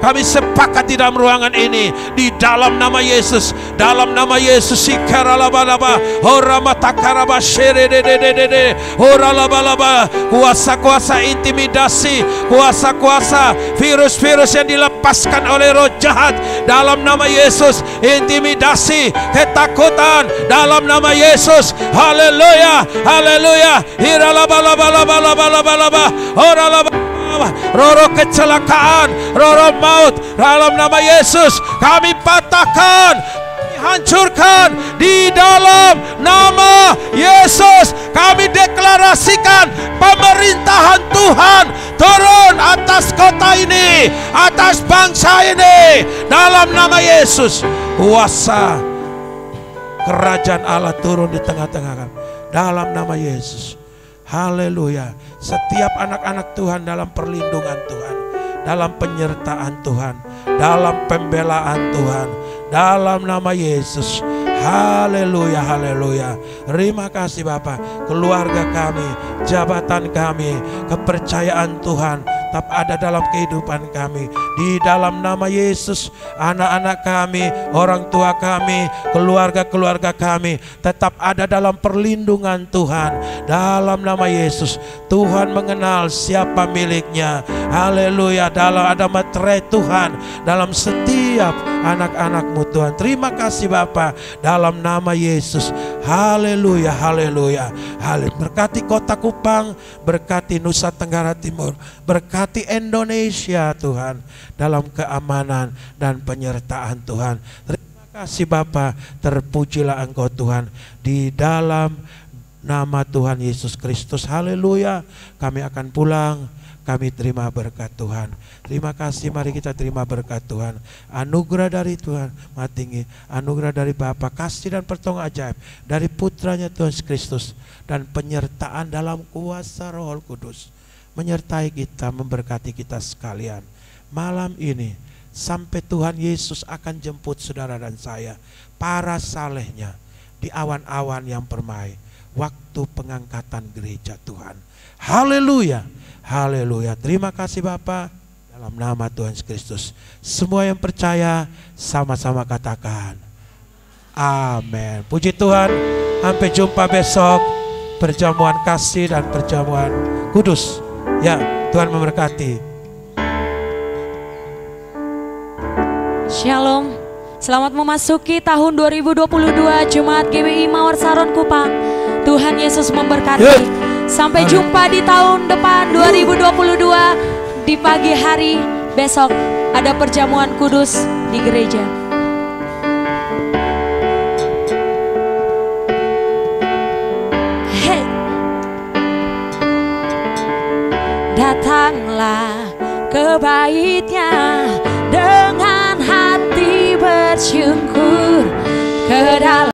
Kami sepakat di dalam ruangan ini, di dalam nama Yesus, dalam nama Yesus. Kuasa-kuasa intimidasi, kuasa-kuasa virus-virus yang dilepaskan oleh roh jahat dalam nama Yesus. Intimidasi, ketakutan dalam nama Yesus. Haleluya, haleluya. Roh kecelakaan, roh maut dalam nama Yesus kami patahkan, hancurkan di dalam nama Yesus. Kami deklarasikan pemerintahan Tuhan turun atas kota ini, atas bangsa ini dalam nama Yesus. Kuasa kerajaan Allah turun di tengah-tengah kami dalam nama Yesus. Haleluya. Setiap anak-anak Tuhan dalam perlindungan Tuhan, dalam penyertaan Tuhan, dalam pembelaan Tuhan, dalam nama Yesus. Haleluya, haleluya. Terima kasih Bapak. Keluarga kami, jabatan kami, kepercayaan Tuhan tetap ada dalam kehidupan kami. Di dalam nama Yesus, anak-anak kami, orang tua kami, keluarga-keluarga kami tetap ada dalam perlindungan Tuhan. Dalam nama Yesus, Tuhan mengenal siapa miliknya. Haleluya. Dalam ada materai Tuhan dalam setiap anak-anak-Mu Tuhan. Terima kasih Bapa. Dalam nama Yesus. Haleluya, haleluya. Berkati kota Kupang, berkati Nusa Tenggara Timur, berkati Indonesia Tuhan, dalam keamanan dan penyertaan Tuhan. Terima kasih Bapa. Terpujilah Engkau Tuhan. Di dalam nama Tuhan Yesus Kristus. Haleluya. Kami akan pulang. Kami terima berkat Tuhan. Terima kasih, mari kita terima berkat Tuhan. Anugerah dari Tuhan Maha Tinggi, anugerah dari Bapa, kasih dan pertolongan ajaib dari putranya Tuhan Yesus Kristus, dan penyertaan dalam kuasa Roh Kudus menyertai kita, memberkati kita sekalian. Malam ini sampai Tuhan Yesus akan jemput saudara dan saya, para salehnya di awan-awan yang permai, waktu pengangkatan gereja Tuhan. Haleluya, haleluya. Terima kasih Bapa, dalam nama Tuhan Yesus Kristus. Semua yang percaya sama-sama katakan amin. Puji Tuhan. Sampai jumpa besok, perjamuan kasih dan perjamuan kudus. Ya, Tuhan memberkati. Shalom. Selamat memasuki tahun 2022 Jemaat GBI Mawar Saron Kupang. Tuhan Yesus memberkati. Sampai jumpa di tahun depan 2022. Di pagi hari besok ada perjamuan kudus di gereja. Hey. Datanglah ke baitnya dengan hati bersyukur ke dalam